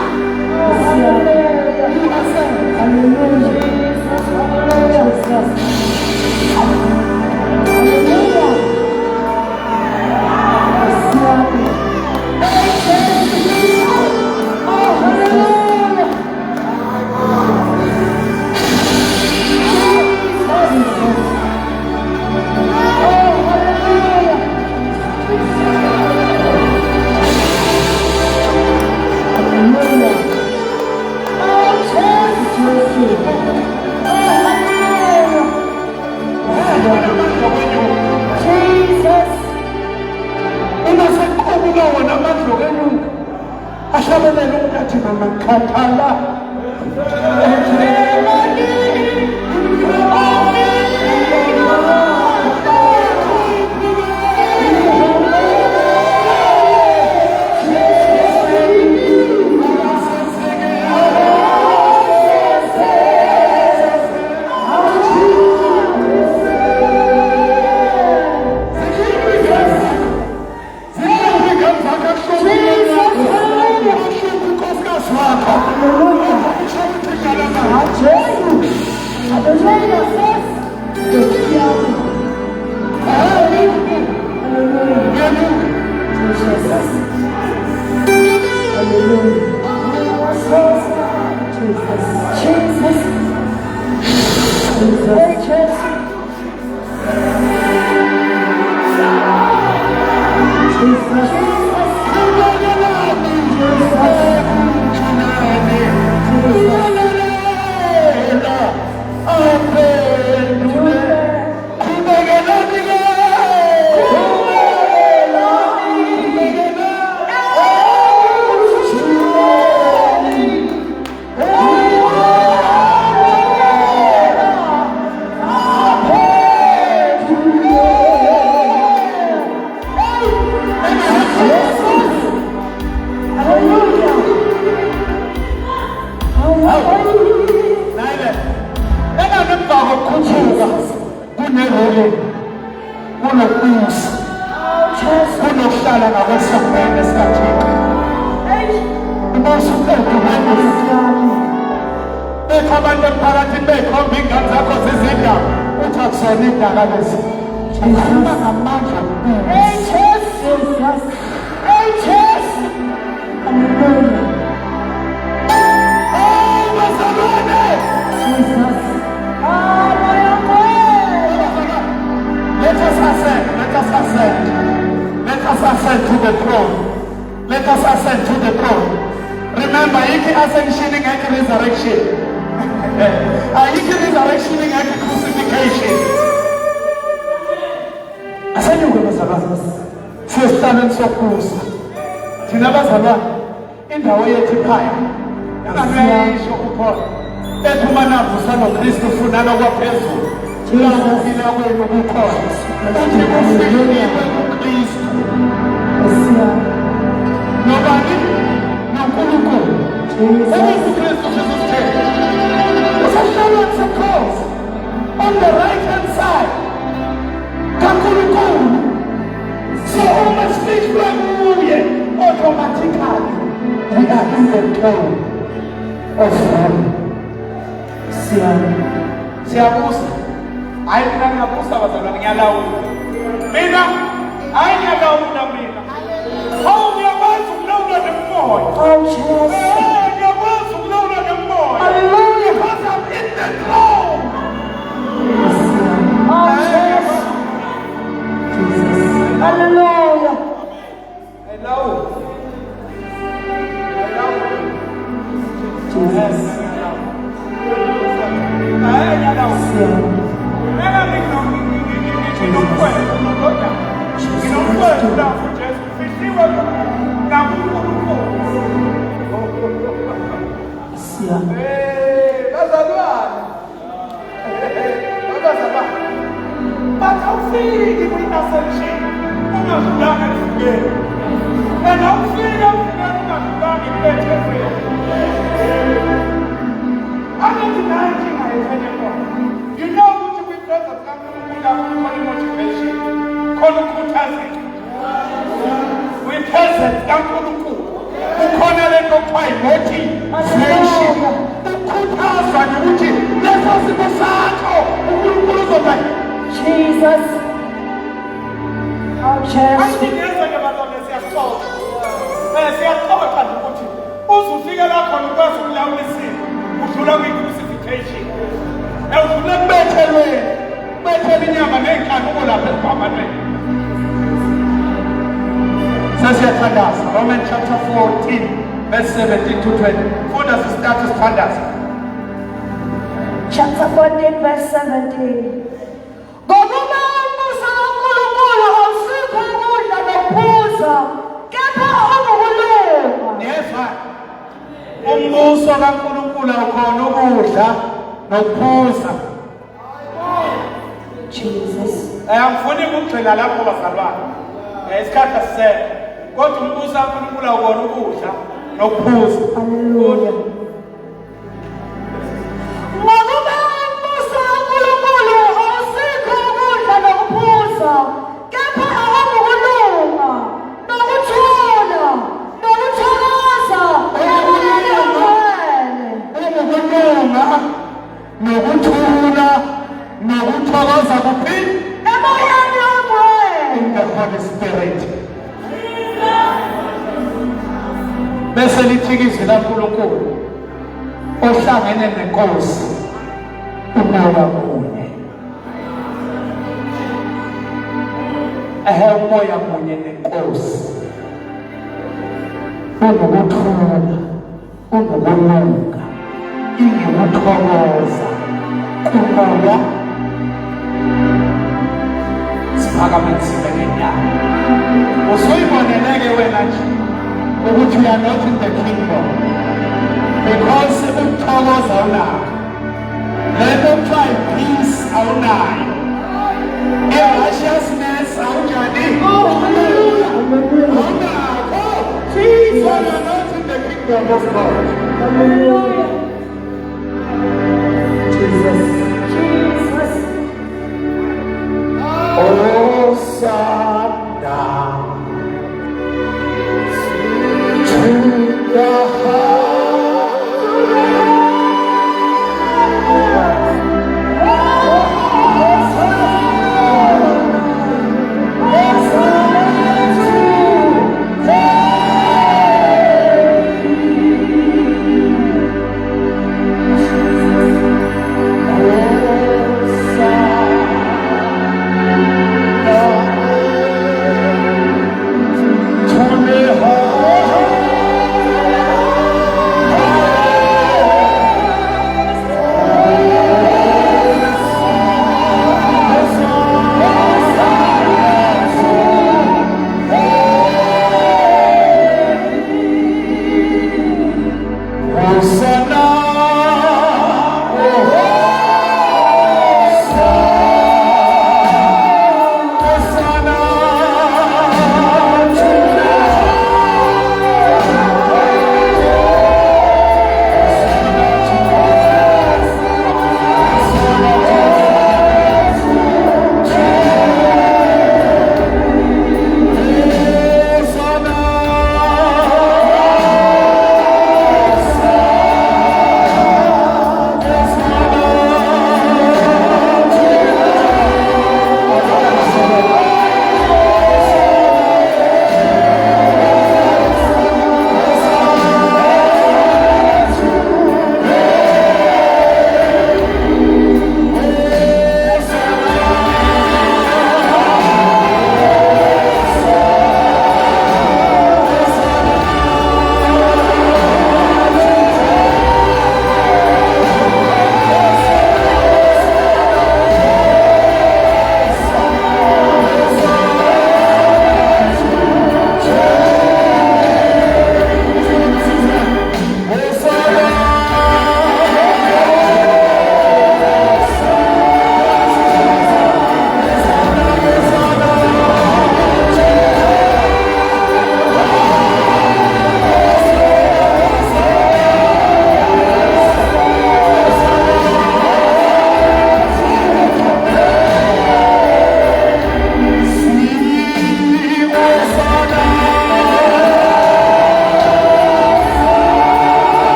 Ashabelela ukuthi noma ngikhathala abantu emphakathini bekhomba ingane zakho zizindaba uthi akusona idala lezi akhuluma ngamandla Let us ascend to the throne. Let us ascend to the throne. Remember, if you ascension and resurrection, if you resurrection and crucifixion, ascend you with us. First and so close. Tinabazala in the way to Paya. And I show upon that woman of the Son of Christ, Funana Wapesu. Jesus, in our way to be called. Nobody, no Kuluku. Who is the Christ of Jesus Church? There's a showers of course on the right hand side. Kakuluku. So all my speech like moving automatically. We are in the throne of heaven. Siabusa. I can't abuse our Yellow. Mina, I never would have been. Oh, your words will know that the boy. Oh, Jesus. Your words will know that the boy. Hallelujah. Because I'm in the throne. Oh, Jesus. Hallelujah. Hello. Jesus. But I'm feeling we ascension. I'm not done it again. And I'm feeling I'm not done it again. I'm not denying I anymore. You know what we brought the family without motivation. Kolukutazi. We present Yankuluku. Ukonele no pai moti. Friendship. Ukutaza ni uti. Let us be sato. Ukuluku by Jesus. Oh, I Jesus. think there's like about the assault. As you are covered at the body. Also, figure out on the person who loudly sing. Who should have been crucifixion. Now, to let better way. Better than your man can all up and permanent. Says your standards. Romans chapter 14, verse 17 to 20. What does the status standards? Chapter 14, verse 17. Umbuso kaNkulunkulu ukhona ukudla nokuphuza. Jesus. Angifuni ukugxila lapho bazalwane. Isikhathi asisele. Kodwa umbuso kaNkulunkulu ukhona ukudla nokuphuza. Hallelujah. Nokuthula nokuthokoza kuphi emoyeni wakho in the Holy Spirit. Bese lithikizwe kaNkulunkulu ohlangene nenkosi umoya munye. Umoya munye nenkosi. Unokuthula, unokulunga, ingekuthokoza. Umoya siphakamise ngenyama. Usuyiboneleke wena nje ukuthi we are not in the kingdom because ukuthokoza awunakho. Let them try peace awunayo. Righteousness awunjani? Awunakho. Jesus, you are not in the kingdom of God. Hallelujah. Jesus. Jesus. Hosanna to the high.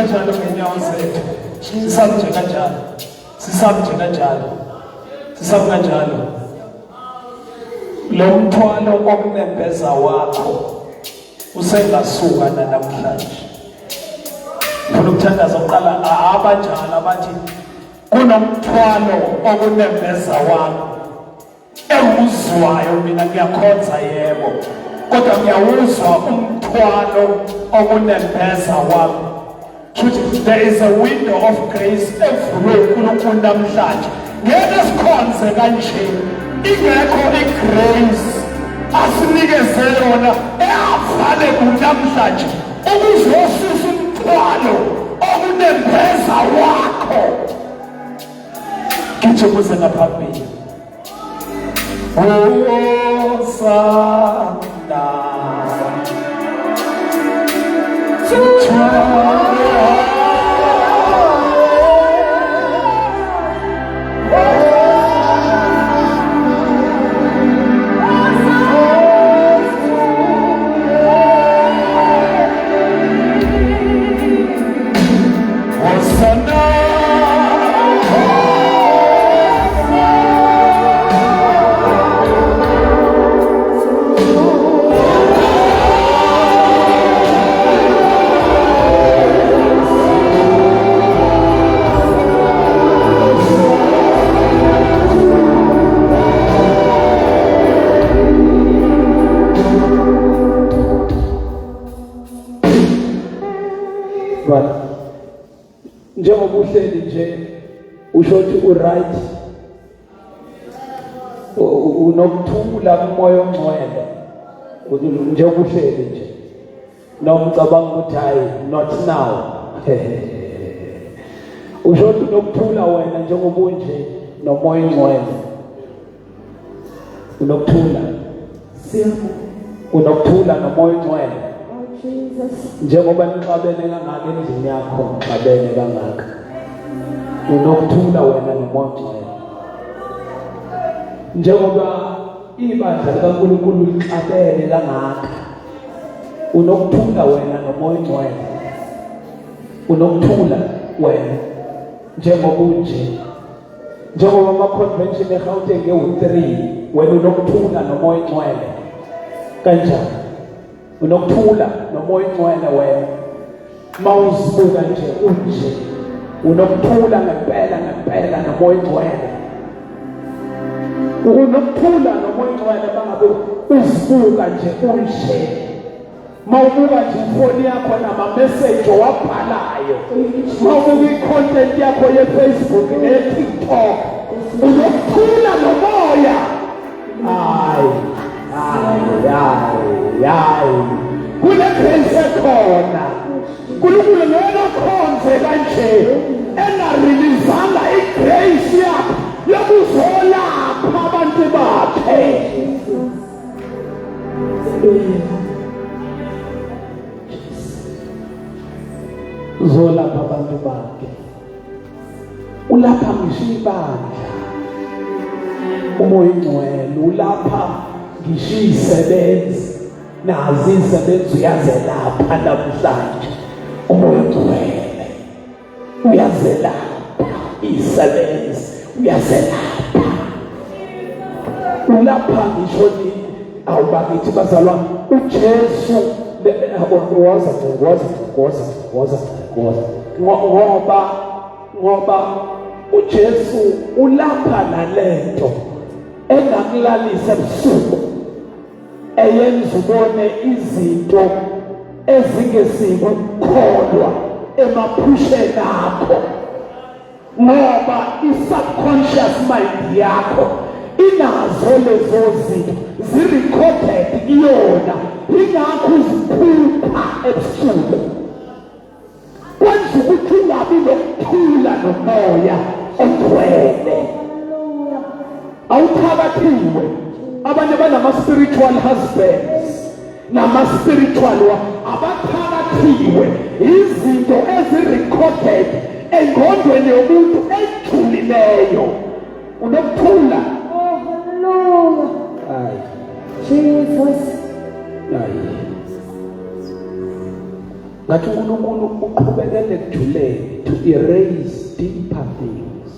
kanjalo ngenyawo zethu. Sisami nje kanjalo. Sisami nje kanjalo. Sisami kanjalo. Lo mthwalo okunembeza wakho usengasuka namhlanje. Ufuna ukuthandaza uqala abanjani abathi kunomthwalo okunembeza wakho ewuzwayo mina ngiyakhonza yebo kodwa ngiyawuzwa umthwalo okunembeza wakho. There is a window of grace evulwe uNkulunkulu namhlanje. Ngeke sikhonze kanje ingekho igrace asinikeze yona eyavale kunamhlanje ukuzosusa umthwalo okunembeza wakho. Ngijekuze ngaphambili. Osana njengoba uhleli nje usho ukuthi uright unokuthula kumoya ongcwele njengoba uhleli nje noma ucabanga ukuthi hayi not now usho ukuthi unokuthula wena njengoba unje nomoya ongcwele unokuthula unokuthula nomoya ongcwele njengoba nixabene kangaka endlini yakho xabene kangaka unokuthula wena nomoya ongcwele njengoba ibandla likaNkulunkulu lixabene kangaka unokuthula wena nomoya ongcwele unokuthula wena njengoba unje njengoba ama-convention eGauteng nge-3 wena unokuthula nomoya ongcwele kanjani unokuthula nomoya ongcwele wena mawuzibuka nje unje unokuthula ngempela nomoya ongcwele unokuthula nomoya ongcwele bangabe uzibuka nje unje mawubuka nje ifoni yakho nama-message owabhalayo mawubuka i-content yakho ye-Facebook ne-TikTok unokuthula nomoya hayi kule grace ekhona uNkulunkulu ngeke akhonze kanje engarilizanga igrace yakho yokuzolapha abantu bakhe. Zolapha abantu bakhe ulapha ngisho ibandla umoya ongcwele ulapha ngisho izisebenzi nazi izisebenzi uyazelapha namhlanje umoya ongcwele uyazelapha izisebenzi uyazelapha ulapha ngisho awubakithi bazalwa uJesu ngoba uJesu ulapha nalento engakulalisa ebusuku eyenza ubone izinto ezingesiko ukukholwa emaphusheni akho ngoba i-subconscious mind yakho inazo lezo zinto zirecorded kuyona ingakho uziphupha ebusuku kwenza ukuthi ungabi nokuthula nomoya ogcwele awuphakathiwe abanye banama-spiritual husbands nama-spiritual abaphakathiwe izinto ezirecorded engqondweni yomuntu ejhulileyo unokuthula. Oh, hallelujah. Hayi. Jesus. Hayi. ngathi uNkulunkulu uqhubekele kujuleni to erase deeper things.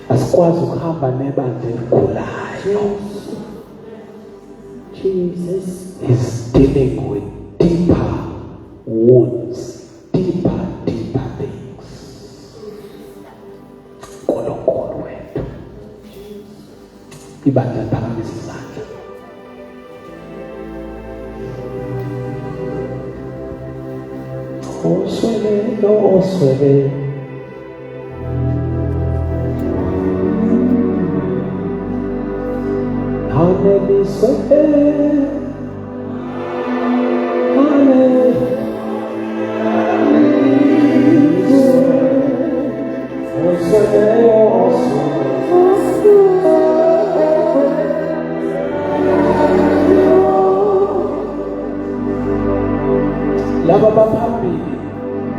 Asikwazi ukuhamba nebandla elikhulayo. Jesus is dealing with deeper wounds, deeper things. Nkulunkulu wethu. Ibandla liphakamisa izandla. Oswele.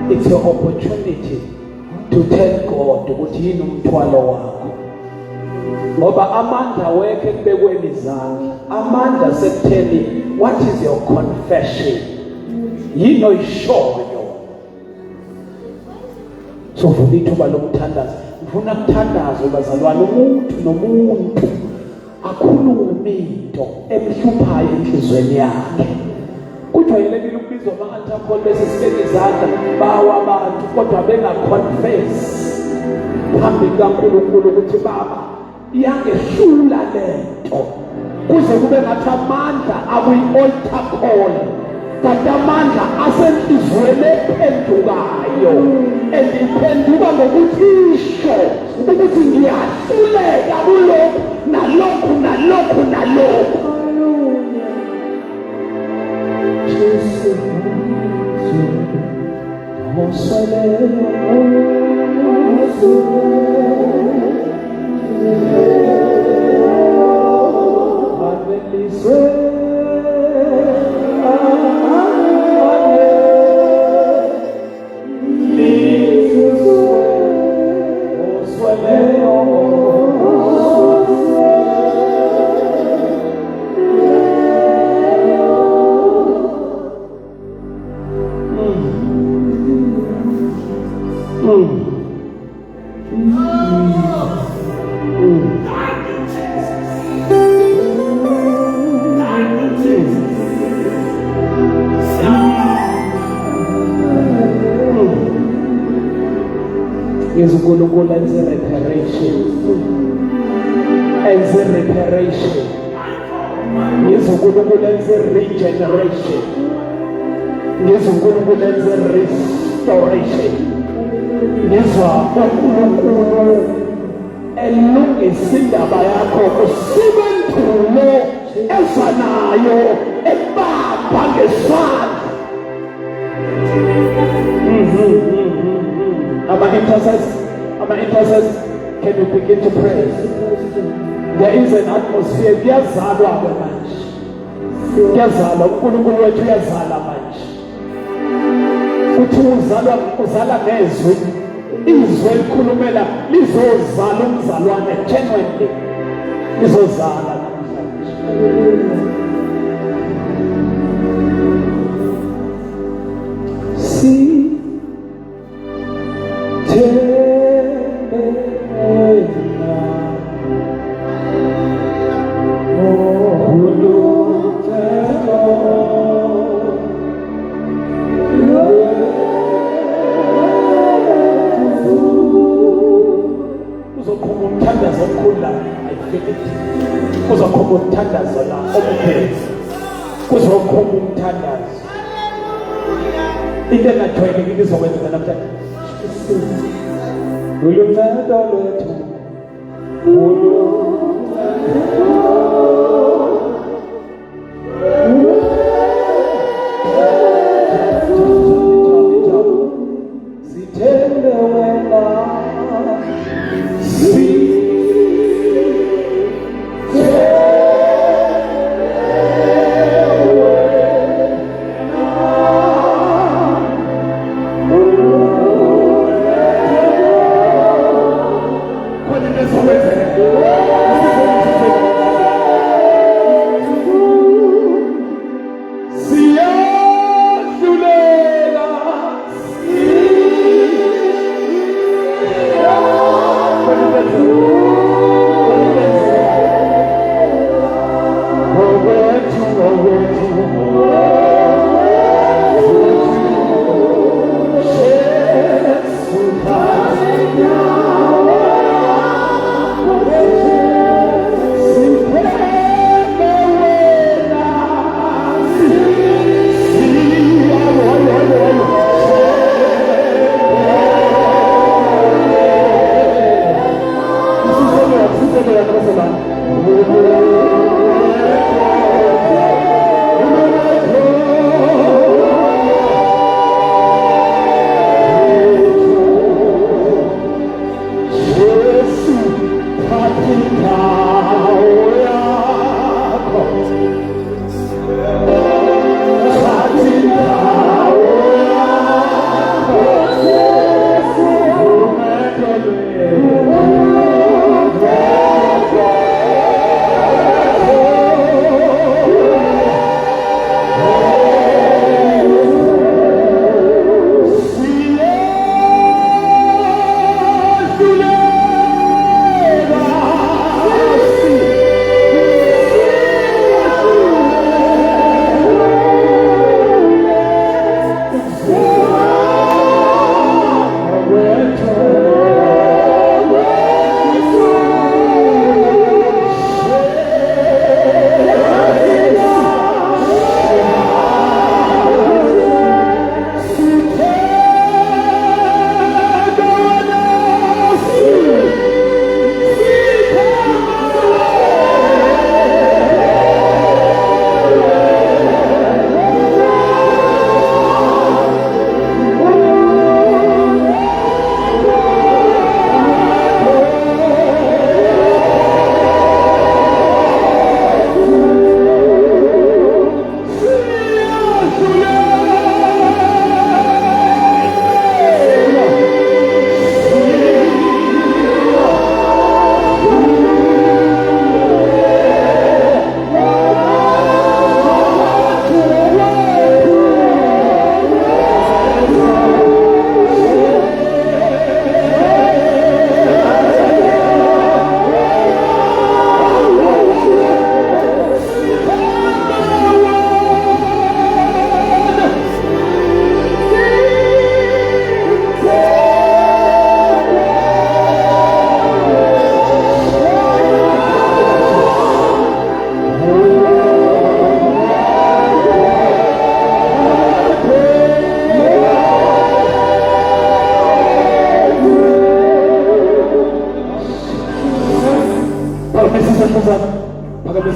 It's your opportunity to tell God ukuthi yini umthwalo wakho. Ngoba amandla wekhe kubekweni izandla. Amandla sekutheni what is your confession? Yini oyishoyo. So vula ithuba lokuthandaza. Ngifuna ukuthandaza bazalwane umuntu nomuntu akhulume into emhluphayo enhlizweni yakhe. Kujwayelekile ukubizwa ama-altar bese sibeka izandla bawa abantu kodwa bengaconfess phambi kaNkulunkulu ukuthi Baba iyangehlula lento kuze kube ngathi amandla akuyi-altar call kanti amandla asenhlizweni ephendukayo and iphenduka ngokuthi isho ukuthi ngiyahluleka kulokhu nalokhu. uNkulunkulu enze reparation uNkulunkulu enze regeneration uNkulunkulu enze restoration uNkulunkulu elungisa indaba yakho kusuka endulo ezanayo ebamba ngesandla. Our intercessors, can you begin to pray? There is an atmosphere. Kuyazalwa manje. Kuyazalwa uNkulunkulu wethu uyazala manje. Uthi uzala ngezwi. Izwi elikhulumela lizozala umzalwane genuinely. Lizozala namhlanje. See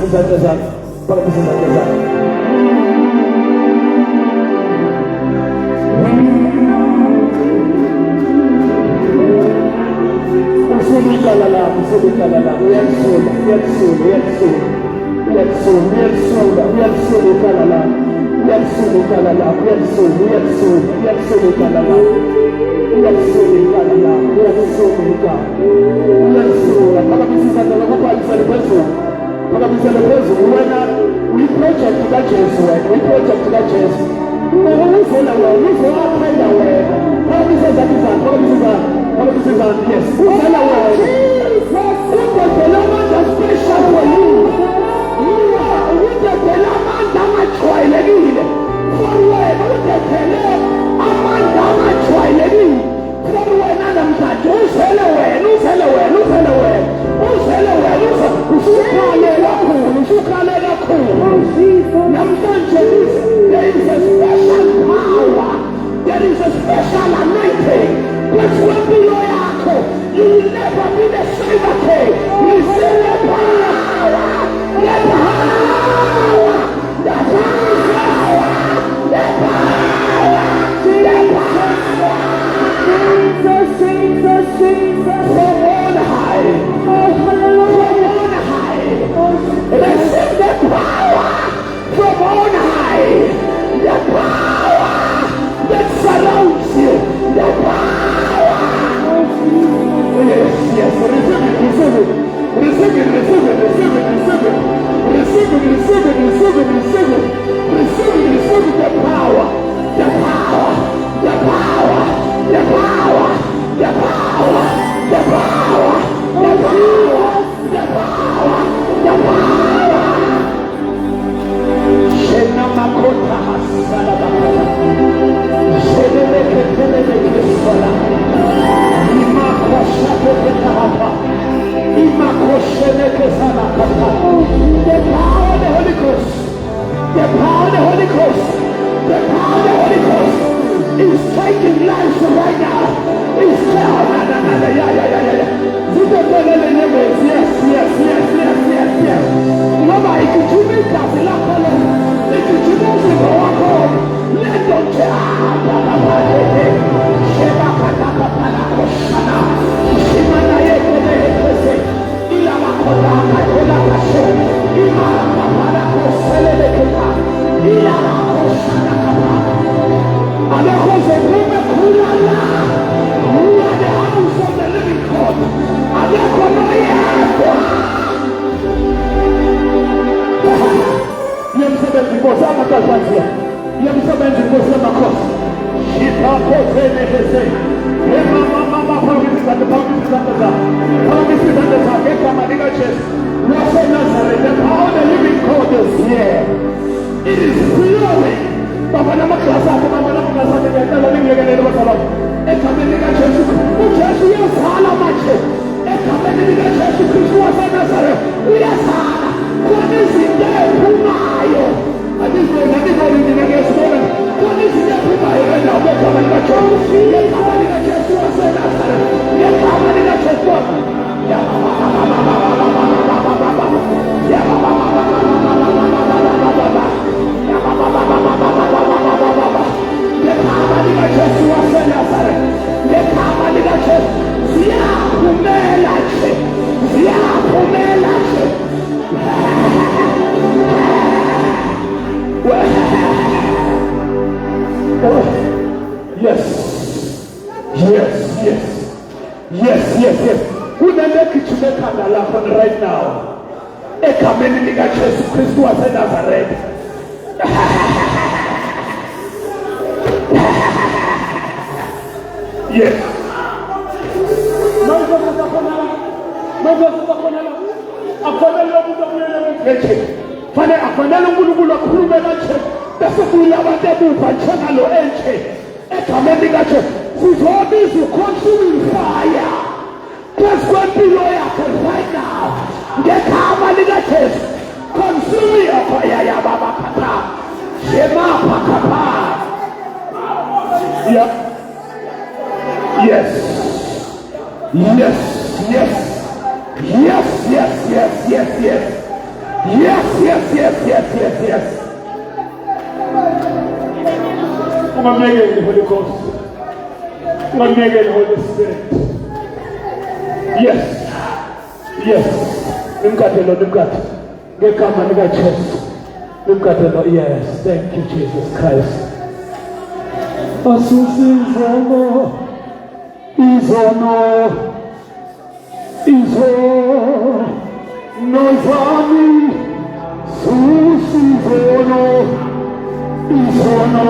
izandla zakho. Phakamisa izandla zakho. Usukuqala lapho, usukuqala lapho. Uyalisula, uyalisula, uyalisula. Uyalisula, uyalisula, uyalisula uqala lapho. Uyalisula uqala lapho, uyalisula, uyalisula, uyalisula uqala lapho. Uyalisula uqala lapho, uyalisula uqala. Uyalisula, phakamisa izandla zakho, phakamisele phezulu. Phakamisele phezulu. Wena uyiprojekthi kaJesu, wena uyiprojekthi kaJesu. Uzela wena, uzowaphela wena. Phakamisa izandla zakho, phakamisa izandla. Yes, uzela wena. Udedela amandla special for you. Udedela amandla angajwayelekile for wena. Udedele amandla angajwayelekile for wena namhlanje. Uzele wena, uzele wena, uzele wena, uzele wena. Usukhale kakhulu, usukhale kakhulu. Namhlanje there is a special power. There is a special anointing. Which will be your yakho. You will never be the same again. You see the power. The power. The power. The power. The power. Jesus, Jesus, Jesus. From on high. From on high. Receive the power. From on high. The power that surrounds you. The power. Yes, receive it, receive it, receive it, receive it, receive it, receive it, receive it, receive it, receive it, receive it, receive it, receive it, the power, the power, the power, the power, the power, the power, the power, the power, the power. Shena makota hasala bakala, shena leketele lekesala. The power of the Holy Ghost, the power of the Holy Ghost, the power of the Holy Ghost is taking lives right now. It's yes, yes, yes, yes, yes, yes. Nobody can do me that. If you do not go home, let them It is flowing. Baba nama klasa, baba nama klasa ni kita lalu ni kita lepas salam. Kami ni kan Yesus, Yesus yang salah macam. Kami ni kan Yesus Kristus asal Nazaret. Ia salah. Kami sini pumayo. Adi kalau ni kan Yesus orang. Kami sini pumayo. Kami kami ni kan Yesus. Kami ni kan Yesus asal Nazaret. Kami ni kan Yesus. Ya baba baba baba baba baba baba. Ya baba baba baba baba baba. Ya baba baba baba baba baba. Kama ni kan Yesus asal Nazaret. Kama ni kan Yesus. Zia kumelache. Zia kumelache. Yes. Yes, yes. Yes, yes, yes. Unaenda kichumeka na lako right now. Ekameni ni kan Yesu Kristo wa Nazareth. Yes. Afanele umuntu omnyama ngeche. Fane afanele uNkulunkulu akhulume kanje. Bese kuyabade buva njena lo enche. Egameni kaJesu sizobiza consuming fire. Kwempilo yakho right now. Ngegama likaJesu. Consuming fire ya baba papa. Shema papa. Yeah. Yes. Yes. Yes. Yes, yes, yes, yes, yes. Yes. Ungamnekeli the Holy Ghost. Ungamnekeli the Holy Spirit. Yes. Nimkade. Ngegama likaJesu. Nimkade. Yes. Thank you, Jesus Christ. Izono. Nozami. Susizono. Izono.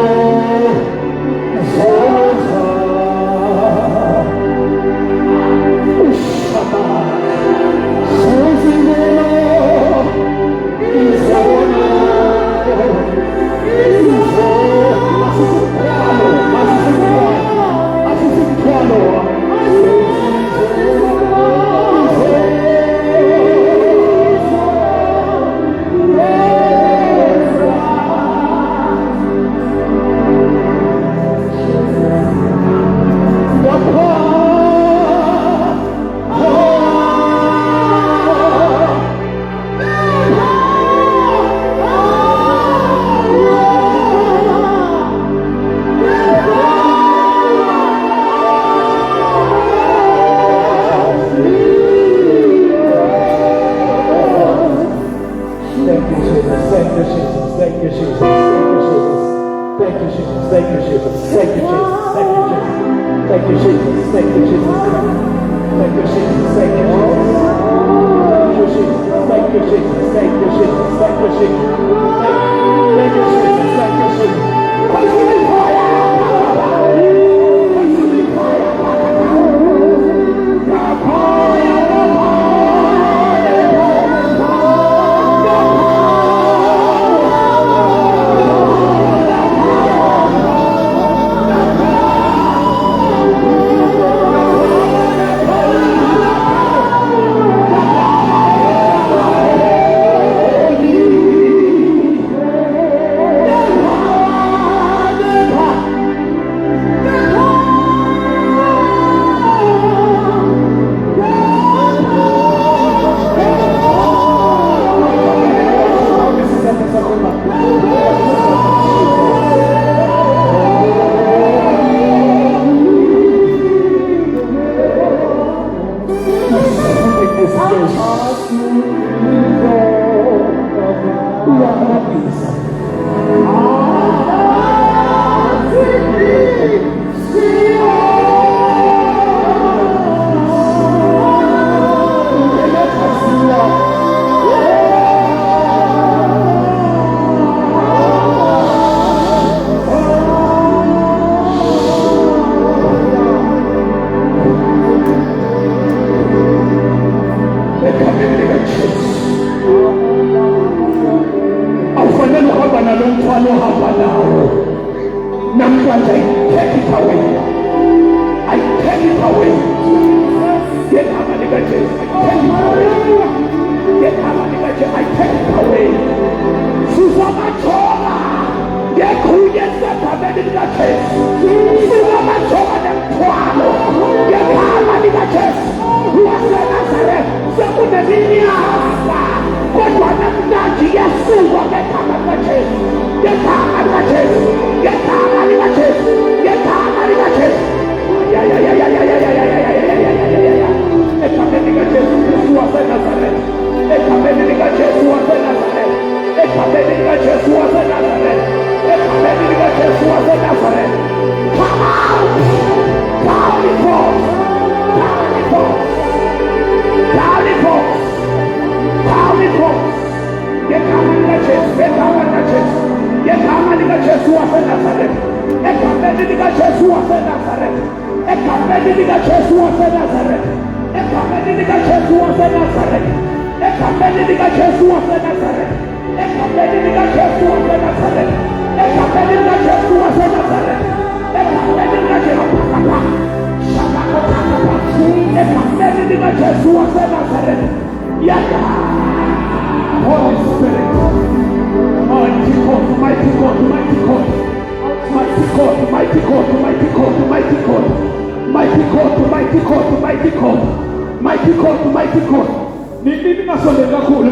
ningasondeli kakhulu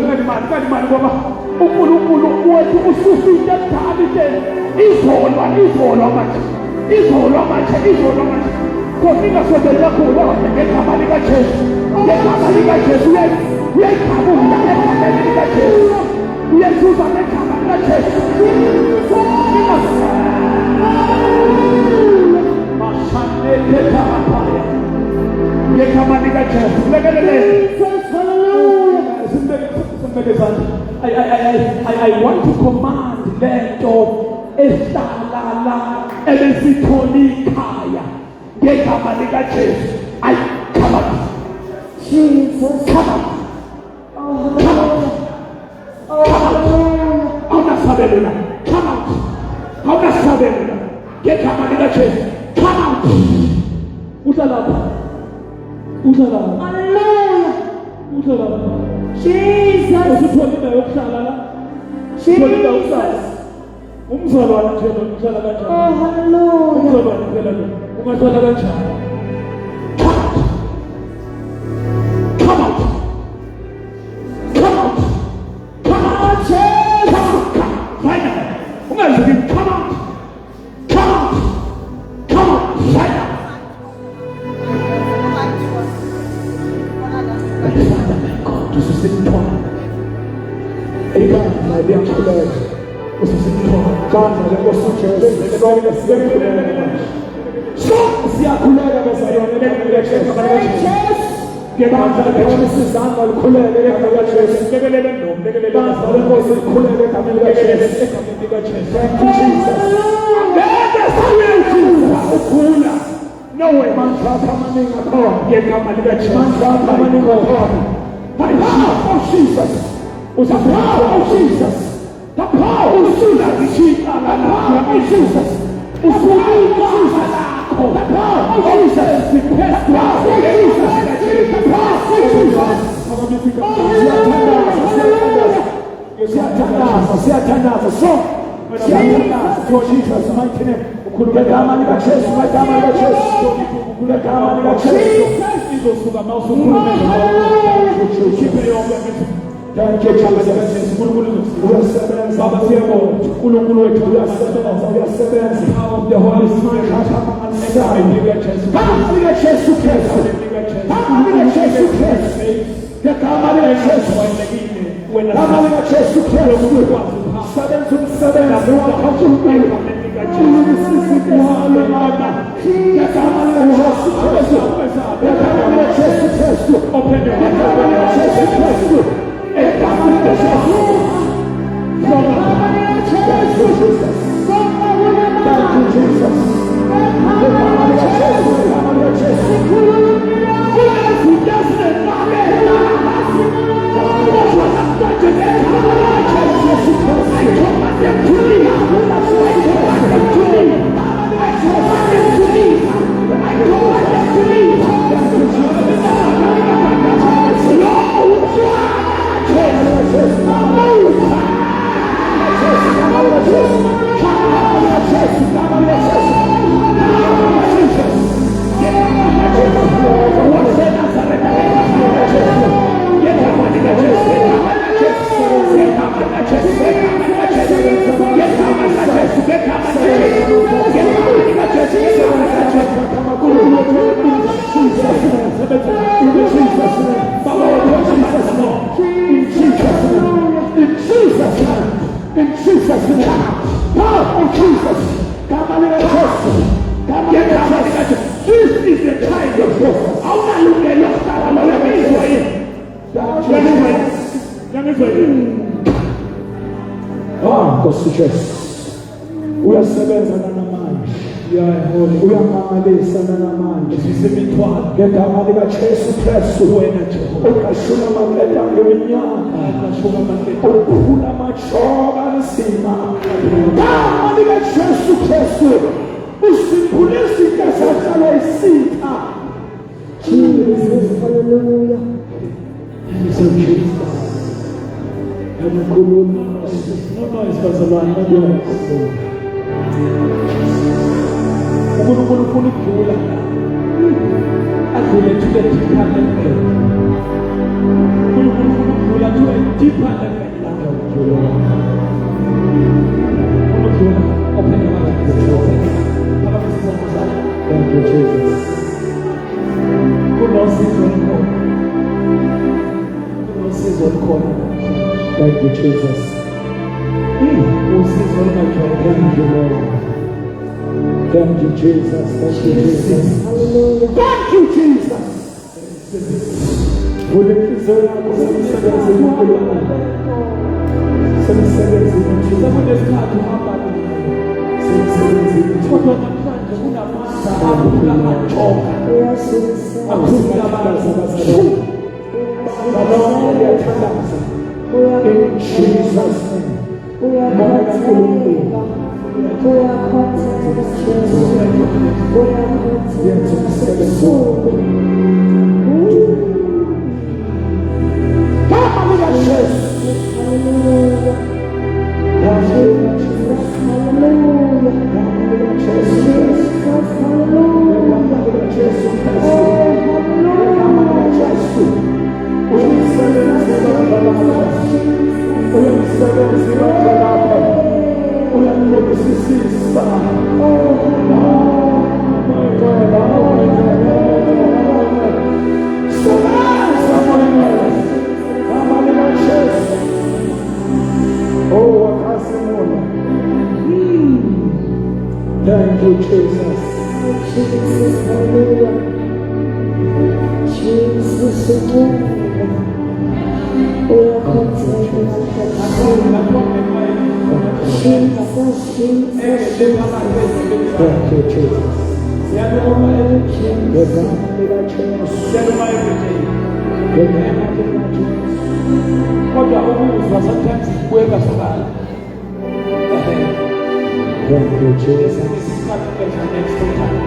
kanimani ngoba uNkulunkulu wethu ususinde edala izolo manje kodwa ningasondeli kakhulu ngegama likaJesu uyayikhabula egameni likaJesu uyezuza ngegama likaJesu ngegama likaJesu I want to command lento ehlala ebesitholi ikhaya ngegama likaJesu I come out Jesus come out awunasabelula come out awunasabelula ngegama likaJesu come out uhlala Jesus usitholile yokuhlala la sitholile ukuhlala umzalwane nje uhlala kanjani hallelujah umzalwane phela lo ungahlala kanjani come out Jesus right now ungazi come out right now siyakhuleka bezalwane lekaJesu ngegama likaJesu sizama ukukhuleka ngegama likaJesu lekelele nomlekelele bazalwane Nkosi ukukhuleka ngegama likaJesu thank you Jesus ukhula no way mandla amaningi akhona ngegama likaJesu mandla amaningi akhona by the power of Jesus was the power of Jesus the power of Jesus Jesus the power of Jesus the power of siyatandaza so for Jesus mighty name ngegama likaJesu izosuka mawusukhuluma khiphe yonke thank you Jesus uyasebenza baba siyabonga uNkulunkulu wethu uyasebenza power of the Holy Spirit ngegama likaJesu Kristu ngegama likaJesu wena ngegama likaJesu Kristu sebenza wakhathulumela open your heart uyasebenza namanje uyamangalisa namanje sisemithwalo ngegama likaJesu Kristu wena Jehova ukashuna amaqeda ngeminyaka ukhula amajoka nzima ngegama likaJesu Kristu usiphule izinto zahlala isitha Jesus hallelujah Jesus Unkulunkulu isibazalwane uNkulunkulu ufuna ukudlula adlule to the department uNkulunkulu Khipha endleleni lakho mjolo. Unodlula open your mouth. Thank you Jesus. Kunosizo olukhona. Kunosizo olukhona. Thank you Jesus. Usizo olungajwayelekanga Lord. Thank you Jesus. Thank you Jesus. Thank you Jesus. Ulenhliziyo yakho semsebenzi uNkulunkulu. Semsebenzi uNkulunkulu. Sekunesikhathi uhamba semsebenzi kodwa namhlanje kunamandla akhula amajoka. Akhula abantu. Salome liyathandaza. In Jesus' name. Thank you, Jesus. Jesus, hallelujah. Jesus, hallelujah. We are content. Jesus, Jesus, Thank you, Jesus. Kodwa ukuzwa sometimes kuweka sakala. Thank you, Jesus. Next time.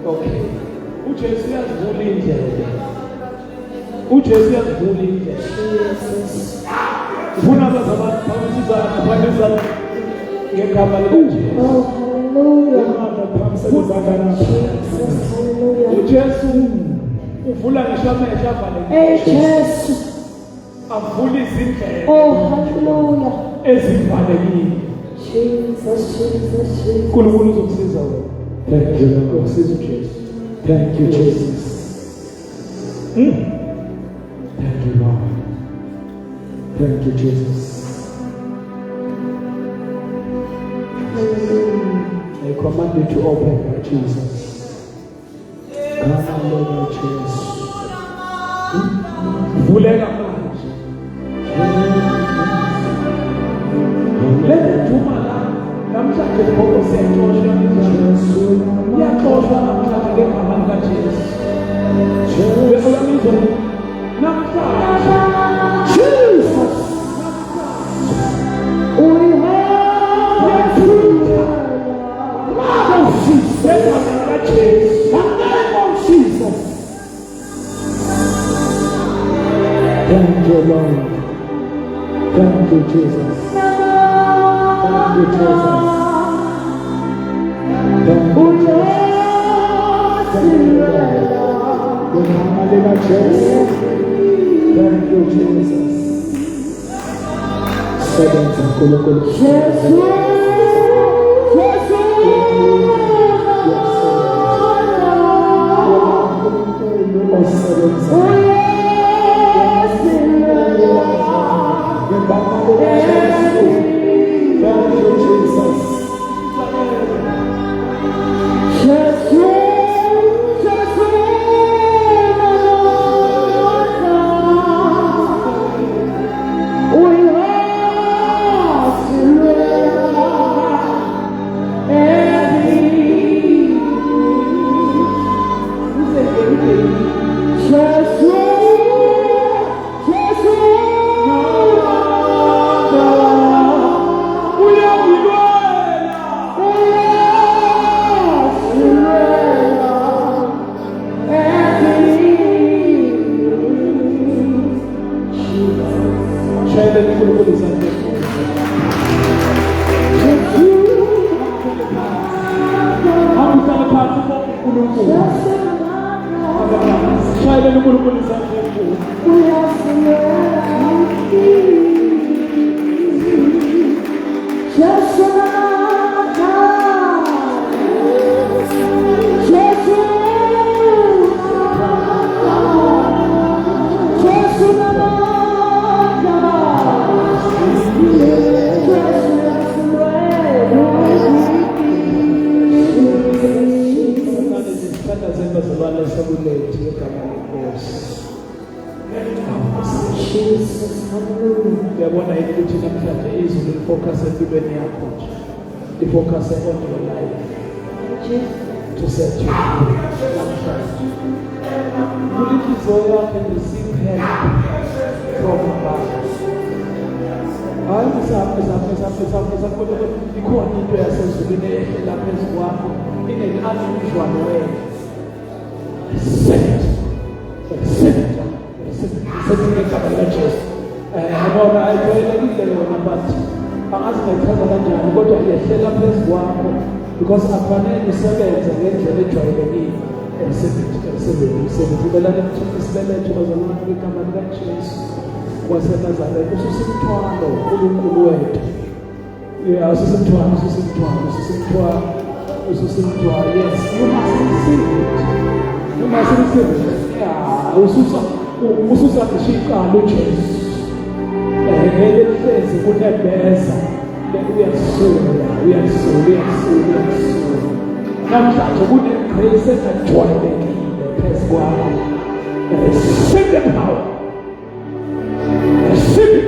Okay. uJesu uyazivula indlela. uJesu uyazivula indlela. Ufuna abantu bamsiza abaniza ngegama likaJesu. oh, hallelujah. Jesus, Hallelujah. uJesu uvula ngisho amehlo avalekile. Hey, Jesus. Avula izindlela Oh, hallelujah. ezivalekile. Jesus, Jesus, Jesus. uNkulunkulu uzokusiza wena. Thank you Lord. Usiza uJesu. Thank you Jesus. Thank you Lord. Thank you Jesus. I command you to open your Jesus. Come on Lord Jesus. Vuleka manje. Lethe thuma la namhlanje ngoba siyathola Jesu. Yaxoshwa namhlanje ngegama likaJesu. Jesu lamizwa namhlanje. Jesus. We have Jesus. Jesus. Thank you, Lord. Thank you, Jesus. Thank you, Jesus. Thank you, Jesus. Thank you, Jesus. Sebenza uNkulunkulu. We are Uyabona yini ukuthi namhlanje izulu lifocus empilweni yakho nje, lifocus on your life to set you free namhlanje. Inhliziyo yakho receive help from above. Hayi msapho ikhona into yasezulwini ehlela phezu kwakho in an unusual way. Accept igama likaJesu. Ngoba ayijwayelekile yona but angazi ngayichaza kanjani kodwa iyehlela phezu kwakho because akufanele usebenze ngendlela ejwayelekile emsebenzini. Belane kuthini isibeletho bazalwane kwigama likaJesu waseNazaretha. Ususimthwalo uNkulunkulu wethu. Ususimthwalo. Yes, you must receive it. Ususa kushikala uJesu. Ehlezi kunebeza uyasula. Namhlanje kunegrace engajwayelekile phezu kwakho. Receive the power. Receive it.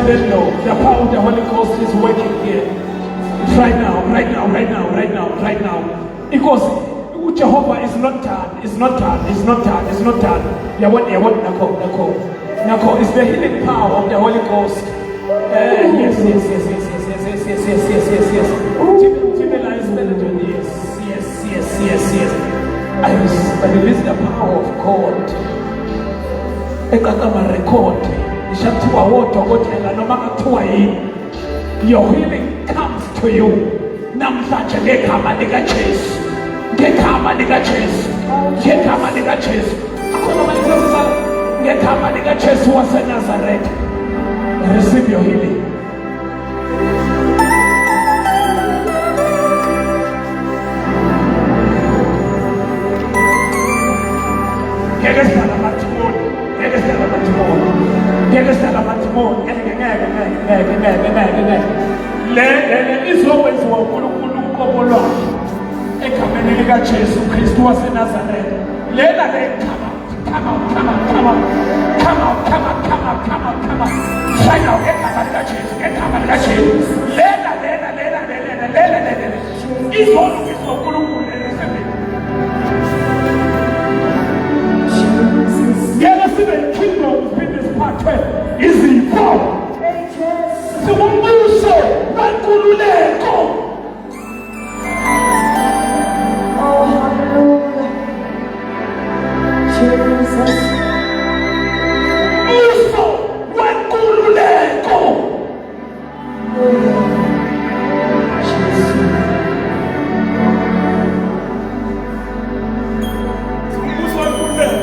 let them know the power of the Holy Ghost is working here. Right now. Because Jehovah is not done. Nako is the healing power of the Holy Ghost. Yes. I release the power of God. Record. Your healing comes to you. Namhlanje ngegama lika Jesu. Ngegama lika Jesu. Ngegama lika Jesu waseNazareth. Receive your healing. Izokwenziwa uNkulunkulu uqobolwayo egameni lika Jesu Kristu waseNazareth. Lena le come out. Shine out egameni lika Jesu. Lena. Izolungiswa uNkulunkulu esemeni. Ngeke sibe kingdom business pathway izipho. Siwumbuso wenkululeko. Oh, hallelujah. Jesus. Mbuso wenkululeko. Mbuso wenkululeko.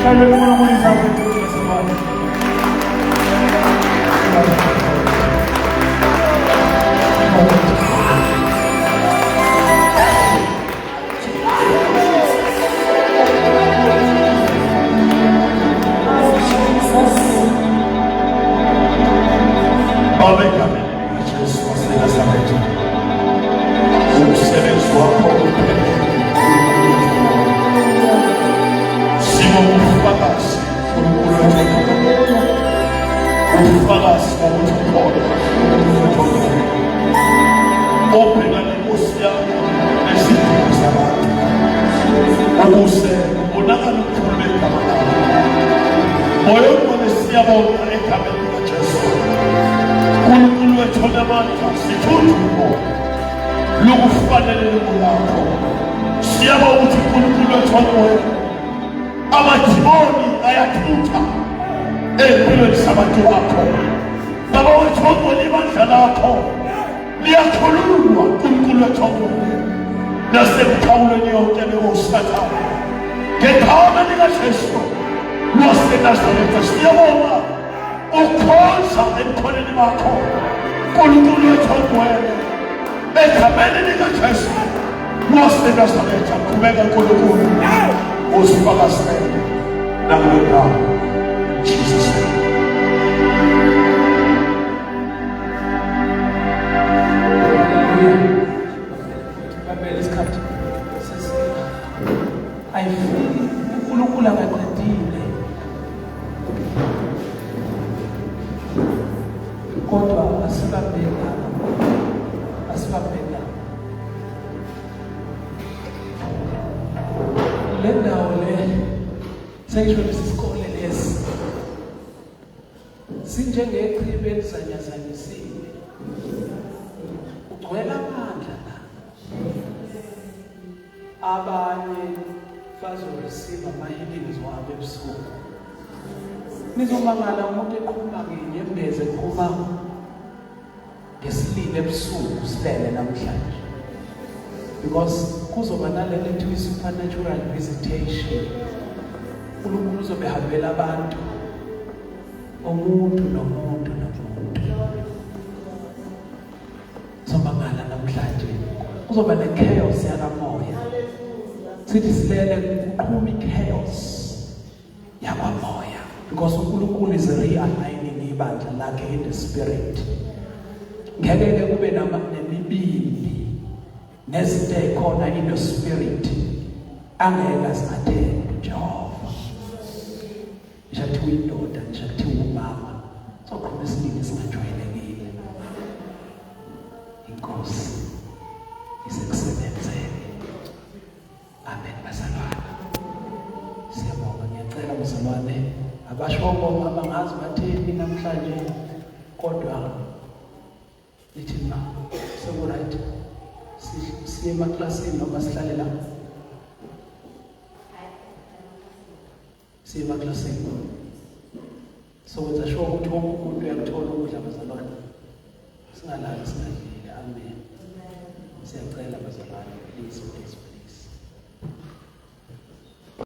Shall we go on with something? Because kuzoba nalento ethiwa supernatural visitation. uNkulunkulu uzobehambela abantu umuntu nomuntu. Somangala namhlanje kuzoba nechaos yakamoya. Sithi silele kuqhuma ichaos yakamoya because uNkulunkulu is realigning ibandla lakhe in the spirit. Ngeke kube nemibindi nezinto ezikhona in the spirit angeke asathembe Jehova. ngisho kuthiwa indoda ngisho kuthiwa umama soqhubeka isibindi singajwayelekile. Inkosi isekusebenzele. Amen bazalwane. Siyabonga, ngiyacela bazalwane abashongo abangazi bathini namhlanje kodwa lithi na sekurayit siye emaklasini noma sihlale la siye emaklasini sokwenza sure ukuthi wonke umuntu uyakuthola ukudla bazalwane, singalali singadlile. Amen. Siyacela bazalwane, please.